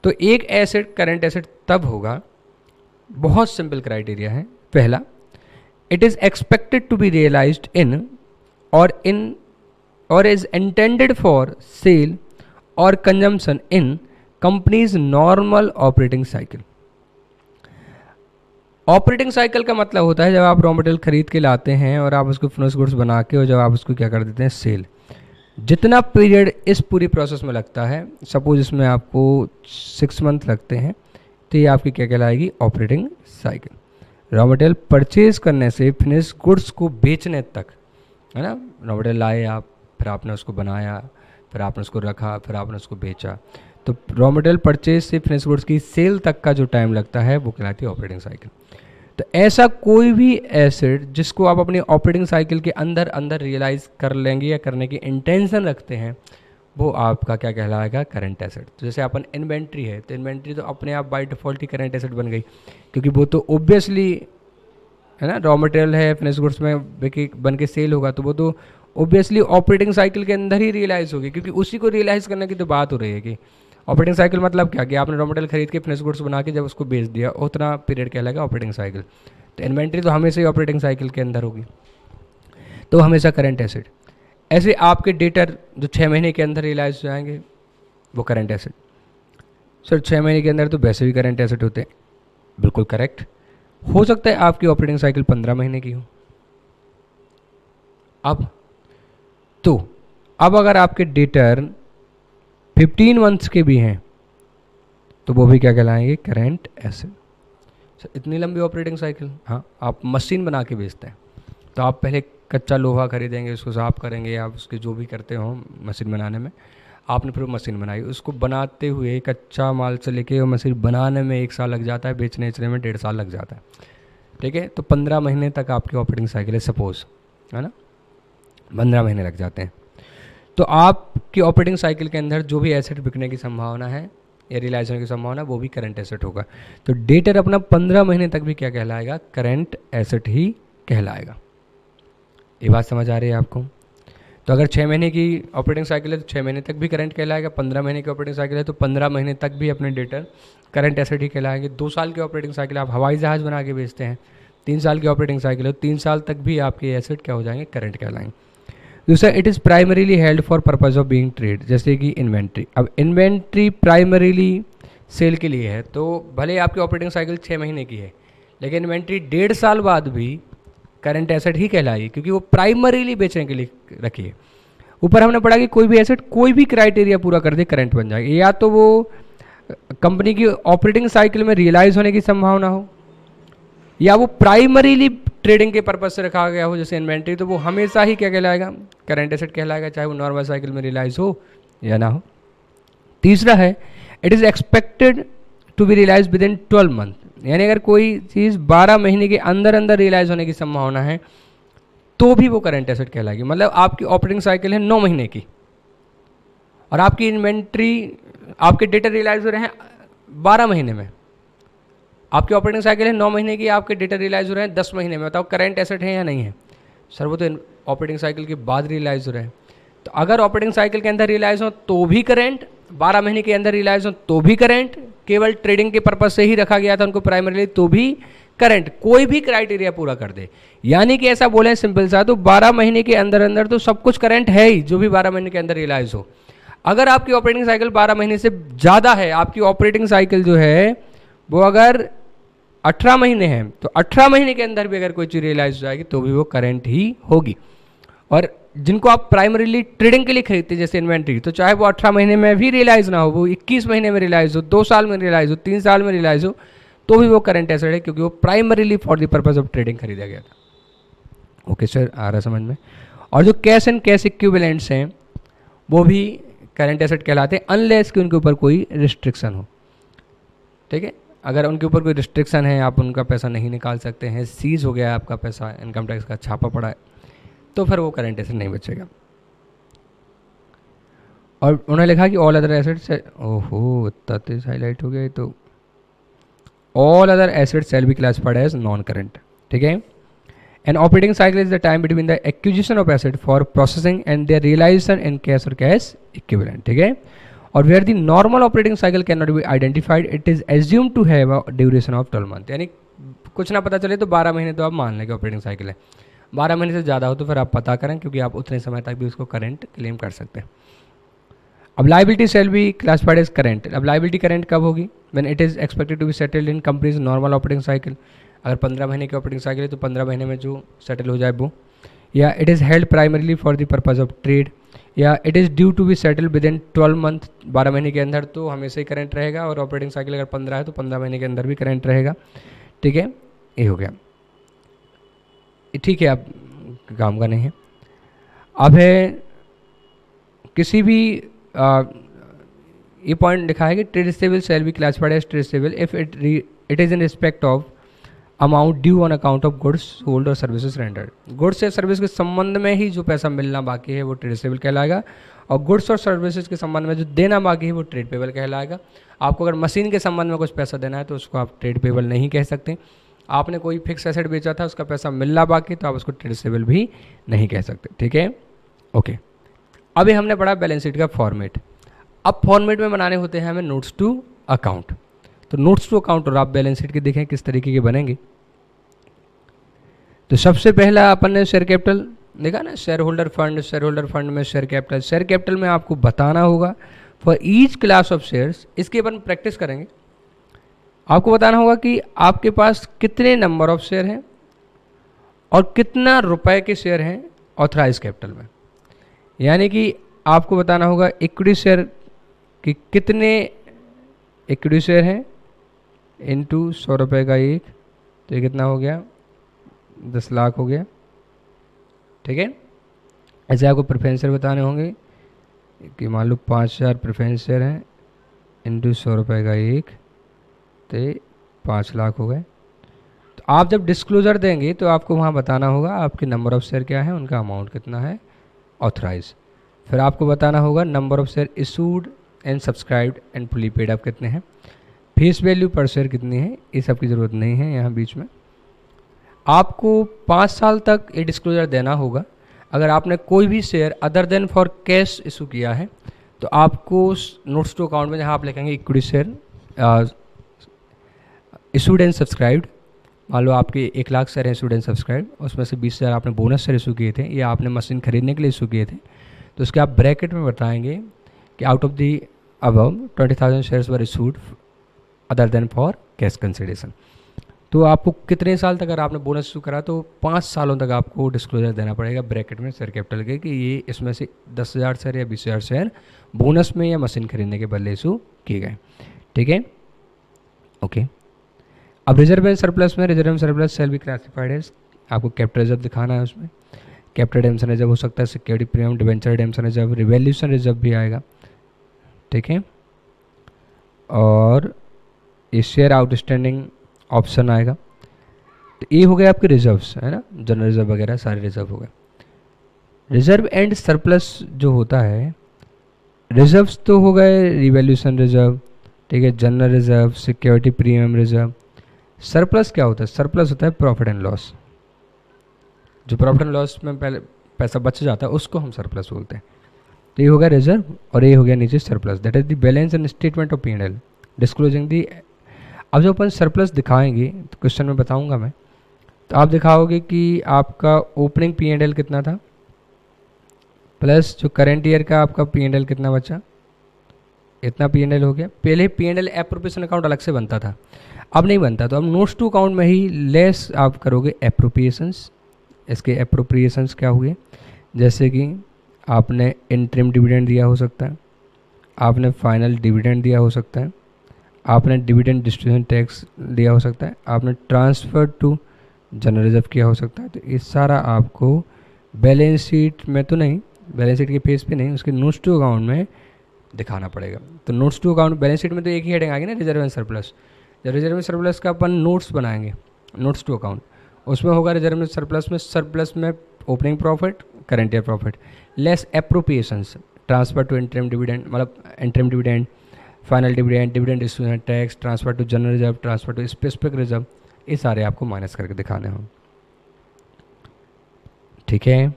तो एक एसेट करेंट एसेट तब होगा, बहुत सिंपल क्राइटेरिया है। पहला, it is expected to be realised in और इज इंटेंडेड फॉर सेल और consumption in companies normal operating cycle. Operating cycle का मतलब होता है जब आप रॉ मटेरियल खरीद के लाते हैं और आप उसको फिनिश गुड्स बना के, और जब आप उसको क्या कर देते हैं, सेल। जितना पीरियड इस पूरी प्रोसेस में लगता है, सपोज इसमें आपको 6 मंथ लगते हैं, तो ये आपकी क्या कहलाएगी, operating cycle. Raw material purchase करने से फिनिश गुड्स को बेचने तक, है ना, रॉ मटेरियल लाए आप, फिर आपने उसको बनाया, फिर आपने उसको रखा, फिर आपने उसको बेचा, तो रॉ मटेरियल परचेज से फिनिश गुड्स की सेल तक का जो टाइम लगता है वो कहलाती है ऑपरेटिंग साइकिल। तो ऐसा कोई भी एसेट जिसको आप अपनी ऑपरेटिंग साइकिल के अंदर अंदर रियलाइज कर लेंगे या करने की इंटेंशन रखते हैं, वो आपका क्या कहलाएगा, करंट एसेट। तो जैसे अपन इन्वेंट्री है, तो इन्वेंट्री तो अपने आप by default he current asset बन गई, क्योंकि वो तो ऑब्वियसली, है ना, रॉ मटेरियल है, फिनिश गुड्स में बन के सेल होगा, तो वो तो ऑब्वियसली ऑपरेटिंग साइकिल के अंदर ही रियलाइज होगी, क्योंकि उसी को रियलाइज करने की तो बात हो रही है कि ऑपरेटिंग साइकिल मतलब क्या, कि आपने रॉ मटेरियल खरीद के फिनिश गुड्स बना के जब उसको बेच दिया, उतना पीरियड कहलाएगा ऑपरेटिंग साइकिल। तो इन्वेंट्री तो हमेशा ही ऑपरेटिंग साइकिल के अंदर होगी, तो हमेशा करंट एसेट। ऐसे आपके डेटर जो 6 महीने के अंदर रियलाइज हो जाएंगे, वो करंट एसेट। सर 6 महीने के अंदर तो वैसे भी करंट एसेट होते हैं, बिल्कुल करेक्ट। हो सकता है आपकी ऑपरेटिंग साइकिल 15 महीने की हो। अब अगर आपके डेटर 15 मंथ्स के भी हैं, तो वो भी क्या कहलाएंगे, करंट एसेट। इतनी लंबी ऑपरेटिंग साइकिल। हाँ, आप मशीन बना के बेचते हैं, तो आप पहले कच्चा लोहा खरीदेंगे, उसको साफ करेंगे, आप उसके जो भी करते हो मशीन बनाने में, आपने फिर मशीन बनाई, उसको बनाते हुए कच्चा माल से लेके वो मशीन बनाने में 1 साल लग जाता है, बेचने में 1.5 साल लग जाता है। ठीक है, तो 15 महीने तक आपकी ऑपरेटिंग साइकिल है सपोज, है ना, 15 महीने लग जाते हैं। तो आपकी ऑपरेटिंग साइकिल के अंदर जो भी एसेट बिकने की संभावना है या रियलाइज होने की संभावना, वो भी करंट एसेट होगा। तो डेटर अपना 15 महीने तक भी क्या कहलाएगा, करंट एसेट ही कहलाएगा। ये बात समझ आ रही है आपको। तो अगर 6 महीने की ऑपरेटिंग साइकिल है तो 6 महीने तक भी करंट कहलाएगा, 15 महीने की ऑपरेटिंग साइकिल है तो 15 महीने तक भी अपने डेटर करंट एसेट ही कहलाएंगे। 2 साल की ऑपरेटिंग साइकिल, आप हवाई जहाज़ बना के बेचते हैं, 3 साल की ऑपरेटिंग साइकिल है, 3 साल तक भी आपके एसेट क्या हो जाएंगे, करंट कहलाएंगे। दूसरा, it is primarily held for purpose of being trade, जैसे कि इन्वेंट्री। अब इन्वेंट्री प्राइमरीली सेल के लिए है, तो भले आपकी ऑपरेटिंग साइकिल 6 महीने की है, लेकिन इन्वेंट्री 1.5 साल बाद भी करंट एसेट ही कहलाएगी, क्योंकि वो प्राइमरीली बेचने के लिए रखी है। ऊपर हमने पढ़ा कि कोई भी एसेट कोई भी क्राइटेरिया पूरा कर दे करंट बन जाएगी, या तो वो कंपनी की ऑपरेटिंग साइकिल में रियलाइज होने की संभावना हो, या वो प्राइमरीली ट्रेडिंग के पर्पज से रखा गया हो, जैसे इन्वेंट्री, तो वो हमेशा ही क्या कहलाएगा, करंट एसेट कहलाएगा, चाहे वो नॉर्मल साइकिल में रियलाइज हो या ना हो। तीसरा है, it is expected to be realise within 12 month, यानी अगर कोई चीज़ 12 महीने के अंदर अंदर रियलाइज होने की संभावना है, तो भी वो करंट एसेट कहलाएगी। मतलब आपकी ऑपरेटिंग साइकिल है 9 महीने की और आपकी इन्वेंट्री, आपके डेटा रियलाइज हो रहे हैं 12 महीने में। आपकी ऑपरेटिंग साइकिल है 9 महीने की, आपके डेटा रियलाइज हो रहे हैं 10 महीने में। बताओ करंट एसेट है या नहीं है? सर वो तो ऑपरेटिंग साइकिल के बाद रियलाइज हो रहे हैं। तो अगर ऑपरेटिंग साइकिल के अंदर रियलाइज हो तो भी करंट, 12 महीने के अंदर रियलाइज हो तो भी करंट, केवल ट्रेडिंग के पर्पज से ही रखा गया था उनको प्राइमरीली तो भी करंट, कोई भी क्राइटेरिया पूरा कर दे। यानी कि ऐसा बोले सिंपल सा, तो 12 महीने के अंदर अंदर तो सब कुछ करंट है ही, जो भी 12 महीने के अंदर रियलाइज हो। अगर आपकी ऑपरेटिंग साइकिल 12 महीने से ज़्यादा है, आपकी ऑपरेटिंग साइकिल जो है वो अगर 18 महीने हैं, तो 18 महीने के अंदर भी अगर कोई चीज़ रियलाइज हो जाएगी तो भी वो करंट ही होगी। और जिनको आप प्राइमरीली ट्रेडिंग के लिए खरीदते हैं जैसे इन्वेंट्री, तो चाहे वो 18 महीने में भी रियलाइज ना हो, वो 21 महीने में रियलाइज हो, 2 साल में रियलाइज हो, 3 साल में रियलाइज हो, तो भी वो करंट एसेट है, क्योंकि वो primarily for the purpose of trading खरीदा गया था। ओके सर, आ रहा समझ में। और जो कैश एंड कैश इक्विवेलेंट्स हैं वो भी करंट एसेट कहलाते हैं, अनलेस कि उनके ऊपर कोई रिस्ट्रिक्शन हो। ठीक है, अगर उनके ऊपर कोई रिस्ट्रिक्शन है, आप उनका पैसा नहीं निकाल सकते हैं, सीज हो गया है आपका पैसा, इनकम टैक्स का छापा पड़ा है, तो फिर वो करंट एसेट नहीं बचेगा। और उन्होंने लिखा कि ऑल अदर एसेट्स, ओहो इतना तेज हाईलाइट हो गया, तो all other assets shall be classified as non current. ठीक है, an operating cycle is the time between the acquisition of asset for processing and their realisation in cash और cash equivalent. ठीक है, और where the normal operating cycle can not be identified, it is assume to have a duration of 12 month. यानी कुछ ना पता चले तो 12 महीने तो आप मान लेंगे ऑपरेटिंग साइकिल है, 12 महीने से ज़्यादा हो तो फिर आप पता करें, क्योंकि आप उतने समय तक भी उसको करंट क्लेम कर सकते हैं। अब liability shall be classified as current. अब लाइबिलिटी करंट कब होगी? When it is expected to be settled in companies normal operating cycle. अगर 15 महीने की ऑपरेटिंग साइकिल है तो 15 महीने में जो सेटल हो जाए वो, या it is held primarily for the purpose of trade, या it is due to be settle within 12 month. 12 महीने के अंदर तो हमेशा ही करंट रहेगा, और ऑपरेटिंग साइकिल अगर 15 है तो 15 महीने के अंदर भी करंट रहेगा। ठीक है, ये हो गया। ठीक है, अब काम का नहीं है। अब है किसी भी ये पॉइंट लिखा है कि trade receivable shall be classified as trade receivable if it is in respect of amount due on account of goods sold और सर्विसेज रेंडर्ड। गुड्स या सर्विस के संबंध में ही जो पैसा मिलना बाकी है वो ट्रेड रिसीवेबल कहलाएगा, और गुड्स और सर्विसेज के संबंध में जो देना बाकी है वो ट्रेड पेबल कहलाएगा। आपको अगर मशीन के संबंध में कुछ पैसा देना है तो उसको आप ट्रेड पेबल नहीं कह सकते। आपने कोई फिक्स एसेट बेचा था, उसका पैसा मिलना बाकी, तो आप उसको ट्रेड रिसीवेबल भी नहीं कह सकते। ठीक है, ओके। अभी हमने पढ़ा बैलेंस शीट का फॉर्मेट। अब फॉर्मेट में बनाने होते हैं हमें नोट्स टू अकाउंट। तो नोट्स टू अकाउंट और आप बैलेंस शीट के देखें किस तरीके के बनेंगे। तो सबसे पहला अपन ने शेयर कैपिटल देखा ना, share holder fund, share holder fund में शेयर कैपिटल। शेयर कैपिटल में आपको बताना होगा for each class of shares, इसकी अपन प्रैक्टिस करेंगे। आपको बताना होगा कि आपके पास कितने नंबर ऑफ शेयर हैं और कितना रुपए के शेयर हैं ऑथराइज कैपिटल में। यानी कि आपको बताना होगा इक्विटी शेयर कि कितने इक्विटी शेयर हैं इनटू 100 रुपये का एक, तो ये कितना हो गया? 10 लाख हो गया। ठीक है, ऐसे आपको प्रेफरेंस शेयर बताने होंगे कि मान लो 5000 प्रेफरेंस शेयर हैं इनटू 100 रुपये का एक, तो 5 लाख हो गए। तो आप जब डिस्क्लोजर देंगे तो आपको वहाँ बताना होगा आपके नंबर ऑफ शेयर क्या है, उनका अमाउंट कितना है ऑथराइज। फिर आपको बताना होगा number of share issued and subscribed and fully paid up कितने हैं, फेस वैल्यू पर शेयर कितनी है, ये सब की ज़रूरत नहीं है यहाँ बीच में। आपको 5 साल तक ये डिस्क्लोजर देना होगा। अगर आपने कोई भी share other than for cash issue किया है तो आपको नोट्स टू अकाउंट में जहाँ आप लिखेंगे equity share issued and subscribed, मान लो आपके 1 लाख शेयर हैं इशूड एंड सब्सक्राइब, उसमें से 20,000 आपने बोनस शेयर इशू किए थे या आपने मशीन खरीदने के लिए इशू किए थे, तो उसके आप ब्रैकेट में बताएंगे कि out of the above 20,000 shares were issued other than for cash consideration. तो आपको कितने साल तक, अगर आपने बोनस इशू करा तो 5 सालों तक आपको डिस्क्लोजर देना पड़ेगा ब्रैकेट में शेयर कैपिटल के कि ये इसमें से 10,000 शेयर या 20,000 शेयर बोनस में या मशीन खरीदने के बदले इशू किए गए। ठीक है, ओके। अब रिजर्व एंड सरप्लस में, reserve and surplus shall be classified as, आपको कैपिटल रिजर्व दिखाना है उसमें। कैपिटल रिडेम्पशन रिजर्व हो सकता है, security premium, debenture redemption reserve, revaluation reserve भी आएगा। ठीक है, और ये शेयर आउटस्टैंडिंग ऑप्शन आएगा। तो ये हो गए आपके रिजर्व्स, है ना, जनरल रिजर्व वगैरह सारे रिजर्व हो गए। रिजर्व एंड सरप्लस जो होता है, रिजर्व्स तो हो गए रिवैल्यूएशन रिजर्व, ठीक है, general reserve, security premium reserve. Surplus क्या होता है? सरप्लस होता है प्रॉफिट एंड लॉस। जो प्रॉफिट एंड लॉस में पहले पैसा बच जाता है उसको हम सरप्लस बोलते हैं। तो ये हो गया रिजर्व और ये हो गया नीचे surplus, that is the balance and statement of P&L disclosing दी। अब जो अपन सरप्लस दिखाएंगे तो क्वेश्चन में बताऊंगा मैं, तो आप दिखाओगे कि आपका ओपनिंग P&L कितना था प्लस जो करंट ईयर का आपका P&L कितना बचा, इतना P&L हो गया। पहले P&L एप्रोप्रिएशन अकाउंट अलग से बनता था, अब नहीं बनता, तो अब नोट्स टू अकाउंट में ही लेस आप करोगे एप्रोप्रिएशंस। इसके एप्रोप्रिएशंस क्या हुए, जैसे कि आपने इंटरिम डिविडेंड दिया हो सकता है, आपने फाइनल डिविडेंड दिया हो सकता है, आपने डिविडेंड डिस्ट्रीब्यूशन टैक्स दिया हो सकता है, आपने ट्रांसफ़र टू जनरल रिजर्व किया हो सकता है। तो ये सारा आपको बैलेंस शीट में तो नहीं, बैलेंस शीट के पेज पे नहीं, उसके नोट्स टू अकाउंट में दिखाना पड़ेगा। तो notes to account, balance sheet में तो एक ही हेडिंग आएगी ना, रिजर्व एंड सरप्लस। जब रिजर्व एंड सरप्लस का अपन नोट्स बनाएंगे, नोट्स टू अकाउंट, उसमें होगा रिजर्व एंड सरप्लस में opening profit, current year profit, less appropriations, transfer to interim dividend, मतलब interim dividend, final dividend, dividend distribution tax, transfer to general reserve, transfer to specific reserve, ये सारे आपको minus करके दिखाने हों। ठीक है,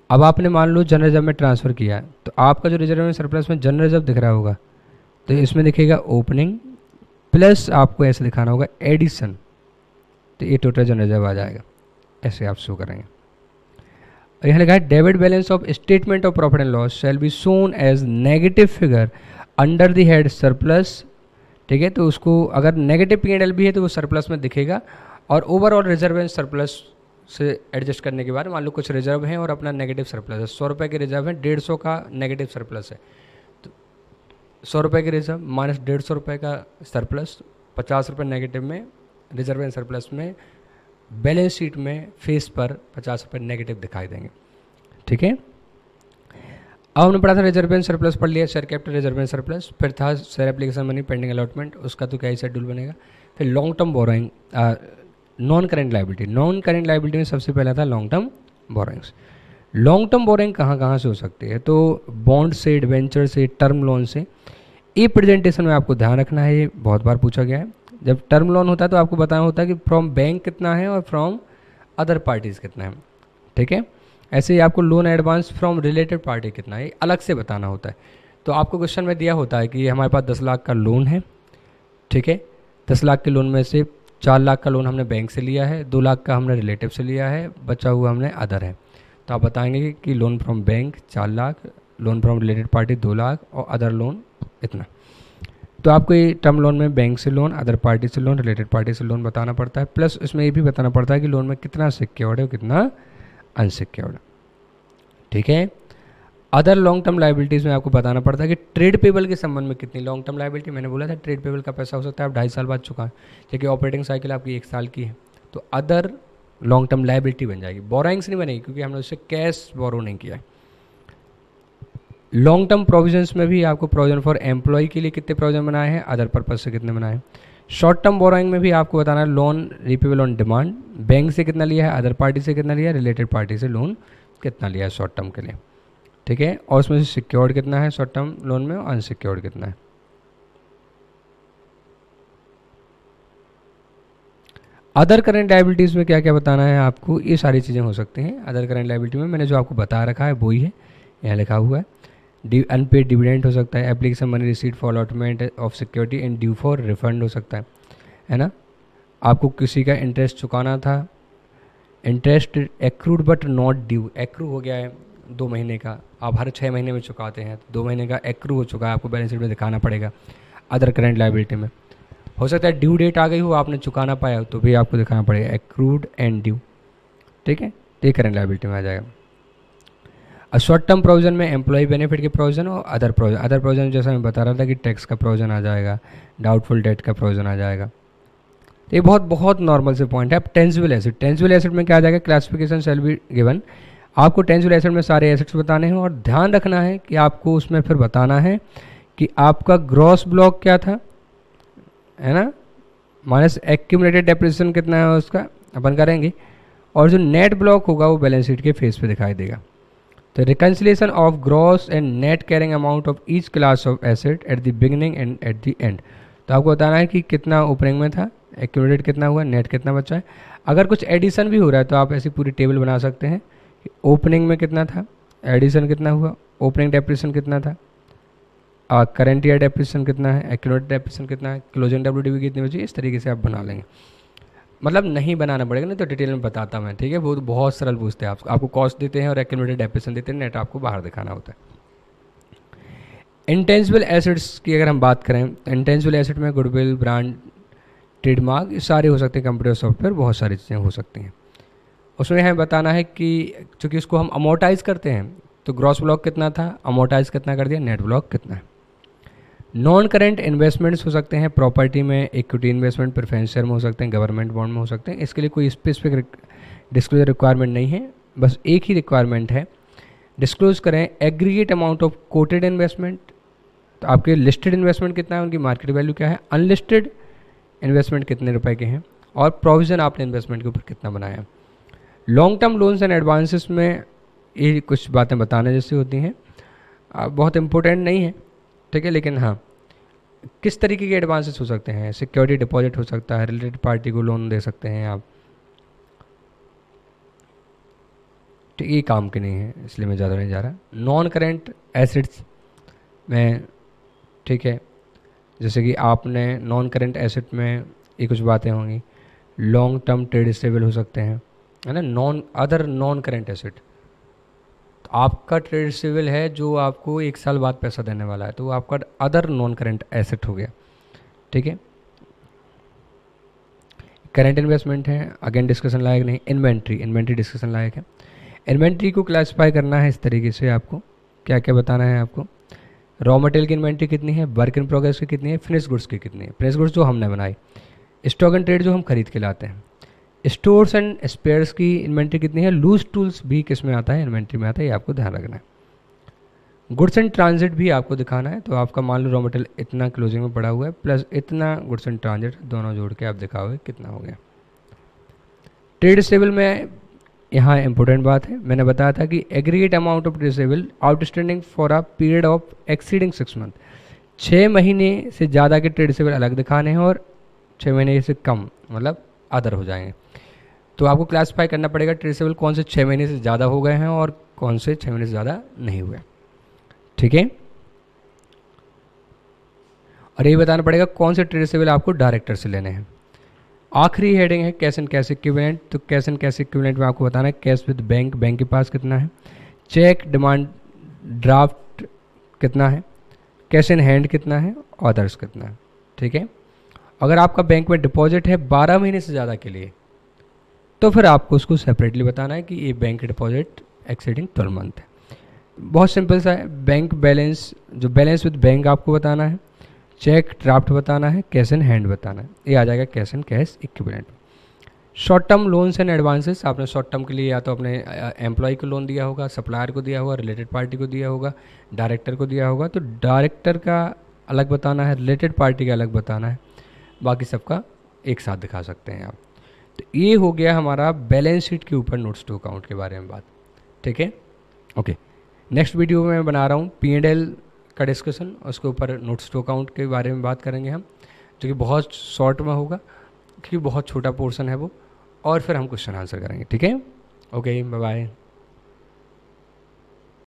अब आपने मान लो जनरल रिजर्व में ट्रांसफ़र किया है, तो आपका जो रिजर्व एंड सरप्लस में जनरल रिजर्व दिख रहा होगा, तो इसमें दिखेगा ओपनिंग प्लस आपको ऐसे दिखाना होगा एडिशन, तो ये टोटल जनरल रिजर्व आ जाएगा, ऐसे आप शो करेंगे। और यहाँ लिखा है debit balance of statement of profit and loss shall be shown as negative figure under the head surplus. ठीक है, तो उसको अगर नेगेटिव P&L भी है तो वो सरप्लस में दिखेगा, और ओवरऑल रिजर्व एंड सरप्लस से एडजस्ट करने के बाद मान लो कुछ रिजर्व हैं और अपना नेगेटिव सरप्लस है, 100 रुपये के रिजर्व है, 150 का नेगेटिव सरप्लस है, तो 100 रुपये के रिजर्व माइनस 150 रुपये का सरप्लस, 50 रुपये नेगेटिव में रिजर्व एंड सरप्लस में, बैलेंस शीट में फेस पर 50 रुपये नेगेटिव दिखाई देंगे। ठीक है, अब हमने पढ़ा था रिजर्व एंड सरप्लस पढ़ लिया, share capital, reserve and surplus, फिर था share application money, pending allotment, उसका तो क्या ही शेड्यूल बनेगा, फिर long term borrowing, non current liability. Non current liability में सबसे पहला था long term borrowings. Long term borrowing कहाँ कहाँ से हो सकती है, तो बॉन्ड से, डिवेंचर से, टर्म लोन से। ये प्रेजेंटेशन में आपको ध्यान रखना है, ये बहुत बार पूछा गया है। जब टर्म लोन होता है तो आपको बताना होता है कि फ्रॉम बैंक कितना है और फ्रॉम अदर पार्टीज़ कितना है। ठीक है, ऐसे ही आपको loan advance from related party कितना है अलग से बताना होता है। तो आपको क्वेश्चन में दिया होता है कि हमारे पास 10 लाख का लोन है, ठीक है, 10 लाख के लोन में से 4 लाख का लोन हमने बैंक से लिया है, 2 लाख का हमने रिलेटिव से लिया है, बचा हुआ हमने अदर है। तो आप बताएंगे कि loan from bank 4 lakh, loan from related party 2 lakh और अदर लोन इतना। तो आपको ये टर्म लोन में बैंक से लोन, अदर पार्टी से लोन, रिलेटेड पार्टी से लोन बताना पड़ता है, प्लस इसमें ये भी बताना पड़ता है कि लोन में कितना सिक्योर्ड है और कितना अनसिक्योर्ड। ठीक है, अदर लॉन्ग टर्म लाइबिलिटीज़ में आपको बताना पड़ता है कि ट्रेड पेबल के संबंध में कितनी लॉन्ग टर्म लाइबिलिटी। मैंने बोला था ट्रेड पेबल का पैसा हो सकता है आप 2.5 साल बाद चुकाएं, क्योंकि ऑपरेटिंग साइकिल आपकी 1 साल की है, तो अदर लॉन्ग टर्म लाइबिलिटी बन जाएगी। बोरोइंग्स नहीं बनेगी क्योंकि हमने उससे कैश बोरो नहीं किया है। लॉन्ग टर्म प्रोविजंस में भी आपको प्रोविजन फॉर एम्प्लॉय के लिए कितने प्रोविजन बनाए हैं, अदर पर्पज से कितने बनाए हैं। शॉर्ट टर्म बोरोइंग में भी आपको बताना है loan repayable on demand, bank से कितना लिया है, अदर पार्टी से कितना लिया है, रिलेटेड पार्टी से लोन कितना लिया है शॉर्ट टर्म के लिए। ठीक है, और उसमें से सिक्योर्ड कितना है शॉर्ट टर्म लोन में और अनसिक्योर्ड कितना है। अदर करेंट लायबिलिटीज़ में क्या क्या बताना है आपको, ये सारी चीज़ें हो सकती हैं। अदर करेंट लायबिलिटी में मैंने जो आपको बता रखा है वो ही है, यहाँ लिखा हुआ है। अनपेड डिविडेंड हो सकता है, application money receipt for allotment of security and due for refund हो सकता है ना। आपको किसी का इंटरेस्ट चुकाना था, interest accrued but not due, accrue हो गया है 2 महीने का, आप हर 6 महीने में चुकाते हैं, तो 2 महीने का एक्रू हो चुका है, आपको बैलेंस शीट में दिखाना पड़ेगा। अदर करेंट लायबिलिटी में हो सकता है ड्यू डेट आ गई हो, आपने चुकाना पाया तो भी आपको दिखाना पड़ेगा एक्रूड एंड ड्यू। ठीक है, तो ये करेंट लायबिलिटी में आ जाएगा। और शॉर्ट टर्म प्रोविजन में एम्प्लॉय बेनिफिट के प्रोविजन और अदर प्रोविजन। अदर प्रोविजन जैसा मैं बता रहा था कि टैक्स का प्रोविजन आ जाएगा, डाउटफुल डेट का प्रोविजन आ जाएगा। तो ये बहुत बहुत नॉर्मल से पॉइंट है। अब टेंजिबल एसेट, टेंजिबल एसेट में क्या आ जाएगा, क्लासिफिकेशन शैल बी गिवन। आपको टेंजिबल एसेट में सारे एसेट्स बताने हैं और ध्यान रखना है कि आपको उसमें फिर बताना है कि आपका ग्रॉस ब्लॉक क्या था, है ना, माइनस एक्यूमुलेटेड डेप्रिसिएशन कितना है उसका अपन करेंगे, और जो नेट ब्लॉक होगा वो बैलेंस शीट के फेस पे दिखाई देगा। तो reconciliation of gross and net carrying amount of each class of asset at the beginning and eight the and. तो आपको बताना है कि कितना ओपनिंग में था, एक्यूमुलेटेड कितना हुआ, नेट कितना बचा है। अगर कुछ एडिशन भी हो रहा है तो आप ऐसी पूरी टेबल बना सकते हैं कि ओपनिंग में कितना था, एडिशन कितना हुआ, ओपनिंग डेप्रिसिएशन कितना था, करंट ईयर डेप्रिसिएशन कितना है, एक्यूमुलेटेड डेप्रिसिएशन कितना है, क्लोजिंग डब्ल्यूडीवी कितनी बची। इस तरीके से आप बना लेंगे। मतलब नहीं बनाना पड़ेगा, नहीं तो डिटेल में बताता मैं, ठीक है। वो तो बहुत सरल पूछते हैं आपको कॉस्ट देते हैं और एक्यूमुलेटेड डेप्रिसिएशन देते हैं, नेट आपको बाहर दिखाना होता है। इंटेंजिबल एसेट्स की अगर हम बात करें तो इंटेंजिबल एसेट में गुडविल, ब्रांड, ट्रेडमार्क, ये सारे हो सकते हैं, कंप्यूटर सॉफ्टवेयर, बहुत सारी चीज़ें हो सकती हैं। उसमें हमें बताना है कि चूँकि उसको हम अमोर्टाइज करते हैं तो ग्रॉस ब्लॉक कितना था, अमोर्टाइज कितना कर दिया, नेट ब्लॉक कितना है। नॉन करेंट इन्वेस्टमेंट्स हो सकते हैं प्रॉपर्टी में, इक्विटी इन्वेस्टमेंट प्रेफरेंस शेयर में हो सकते हैं, गवर्नमेंट बॉन्ड में हो सकते हैं। इसके लिए कोई स्पेसिफिक डिस्क्लोजर रिक्वायरमेंट नहीं है, बस एक ही रिक्वायरमेंट है, डिस्क्लोज करें aggregate amount of coated investment. तो आपके लिस्टेड इन्वेस्टमेंट कितना है, उनकी मार्केट वैल्यू क्या है, अनलिस्टेड इन्वेस्टमेंट कितने रुपए के हैं, और प्रोविज़न आपने इन्वेस्टमेंट के ऊपर कितना बनाया। Long term loans and advances में ये कुछ बातें बताने जैसी होती हैं, बहुत इंपॉर्टेंट नहीं है, ठीक है, लेकिन हाँ किस तरीके के एडवांसेस हो सकते हैं, सिक्योरिटी डिपॉजिट हो सकता है, रिलेटेड पार्टी को लोन दे सकते हैं आप, ठीक, ये काम के नहीं है इसलिए मैं ज़्यादा नहीं जा रहा। नॉन करेंट एसेट्स में, ठीक है, जैसे कि आपने नॉन करेंट एसेट में ये कुछ बातें होंगी, लॉन्ग टर्म ट्रेड रिसीवेबल हो सकते हैं, है ना, अदर नॉन करेंट एसेट। तो आपका ट्रेड रिसीवेबल है जो आपको 1 साल बाद पैसा देने वाला है, तो वो आपका अदर नॉन करेंट एसेट हो गया, ठीक है। करेंट इन्वेस्टमेंट है, अगेन डिस्कशन लायक नहीं। इन्वेंट्री डिस्कशन लायक है। इन्वेंट्री को क्लासिफाई करना है इस तरीके से, आपको क्या क्या बताना है, आपको रॉ मटेरियल की इन्वेंट्री कितनी है, वर्क इन प्रोग्रेस की कितनी है, फिनिश गुड्स की कितनी है, फिनिश गुड्स जो हमने बनाई, स्टॉक एंड ट्रेड जो हम खरीद के लाते हैं, स्टोर्स एंड स्पेयर्स की इन्वेंट्री कितनी है, लूज टूल्स भी किस में आता है, इन्वेंट्री में आता है, ये आपको ध्यान रखना है। गुड्स एंड ट्रांजिट भी आपको दिखाना है, तो आपका मान लो रॉ मटेरियल इतना क्लोजिंग में पड़ा हुआ है प्लस इतना गुड्स एंड ट्रांजिट, दोनों जोड़ के आप दिखाओगे कितना हो गया। ट्रेड रिसीवेबल में यहाँ इंपॉर्टेंट बात है, मैंने बताया था कि aggregate amount of receivable outstanding for a period of exceeding 6 month, 6 महीने से ज़्यादा के ट्रेड रिसीवेबल अलग दिखाने हैं, और 6 महीने से कम मतलब अदर हो जाएंगे। तो आपको क्लासिफाई करना पड़ेगा ट्रेड रिसीवेबल कौन से 6 महीने से ज़्यादा हो गए हैं और कौन से 6 महीने से ज़्यादा नहीं हुए, ठीक है। और ये बताना पड़ेगा कौन से ट्रेड रिसीवेबल आपको डायरेक्टर से लेने हैं। आखिरी हेडिंग है कैश एंड कैश इक्विवेलेंट। तो कैश एंड कैश इक्विवेलेंट में आपको बताना है कैश विद बैंक, बैंक के पास कितना है, चेक, डिमांड ड्राफ्ट कितना है, कैश इन हैंड कितना है, अदर्स कितना है, ठीक है। अगर आपका बैंक में डिपॉजिट है 12 महीने से ज़्यादा के लिए, तो फिर आपको उसको सेपरेटली बताना है कि ये बैंक डिपॉजिट एक्सीडिंग 12 मंथ है। बहुत सिंपल सा है, बैंक बैलेंस, जो बैलेंस विद बैंक आपको बताना है, चेक ड्राफ्ट बताना है, कैश इन हैंड बताना है, ये आ जाएगा cash and cash equivalent. Short term loans and advances, आपने शॉर्ट टर्म के लिए या तो अपने एम्प्लॉय को लोन दिया होगा, सप्लायर को दिया होगा, रिलेटेड पार्टी को दिया होगा, डायरेक्टर को दिया होगा, तो डायरेक्टर का अलग बताना है, रिलेटेड पार्टी का अलग बताना है, बाकी सबका एक साथ दिखा सकते हैं आप। तो ये हो गया हमारा बैलेंस शीट के ऊपर नोट्स टू अकाउंट के बारे में बात, ठीक है। ओके, नेक्स्ट वीडियो में मैं बना रहा हूँ P&L का डिस्कशन, उसके ऊपर नोट्स टू अकाउंट के बारे में बात करेंगे हम, जो कि बहुत शॉर्ट में होगा क्योंकि बहुत छोटा पोर्शन है वो, और फिर हम क्वेश्चन आंसर करेंगे, ठीक है। Okay, bye bye.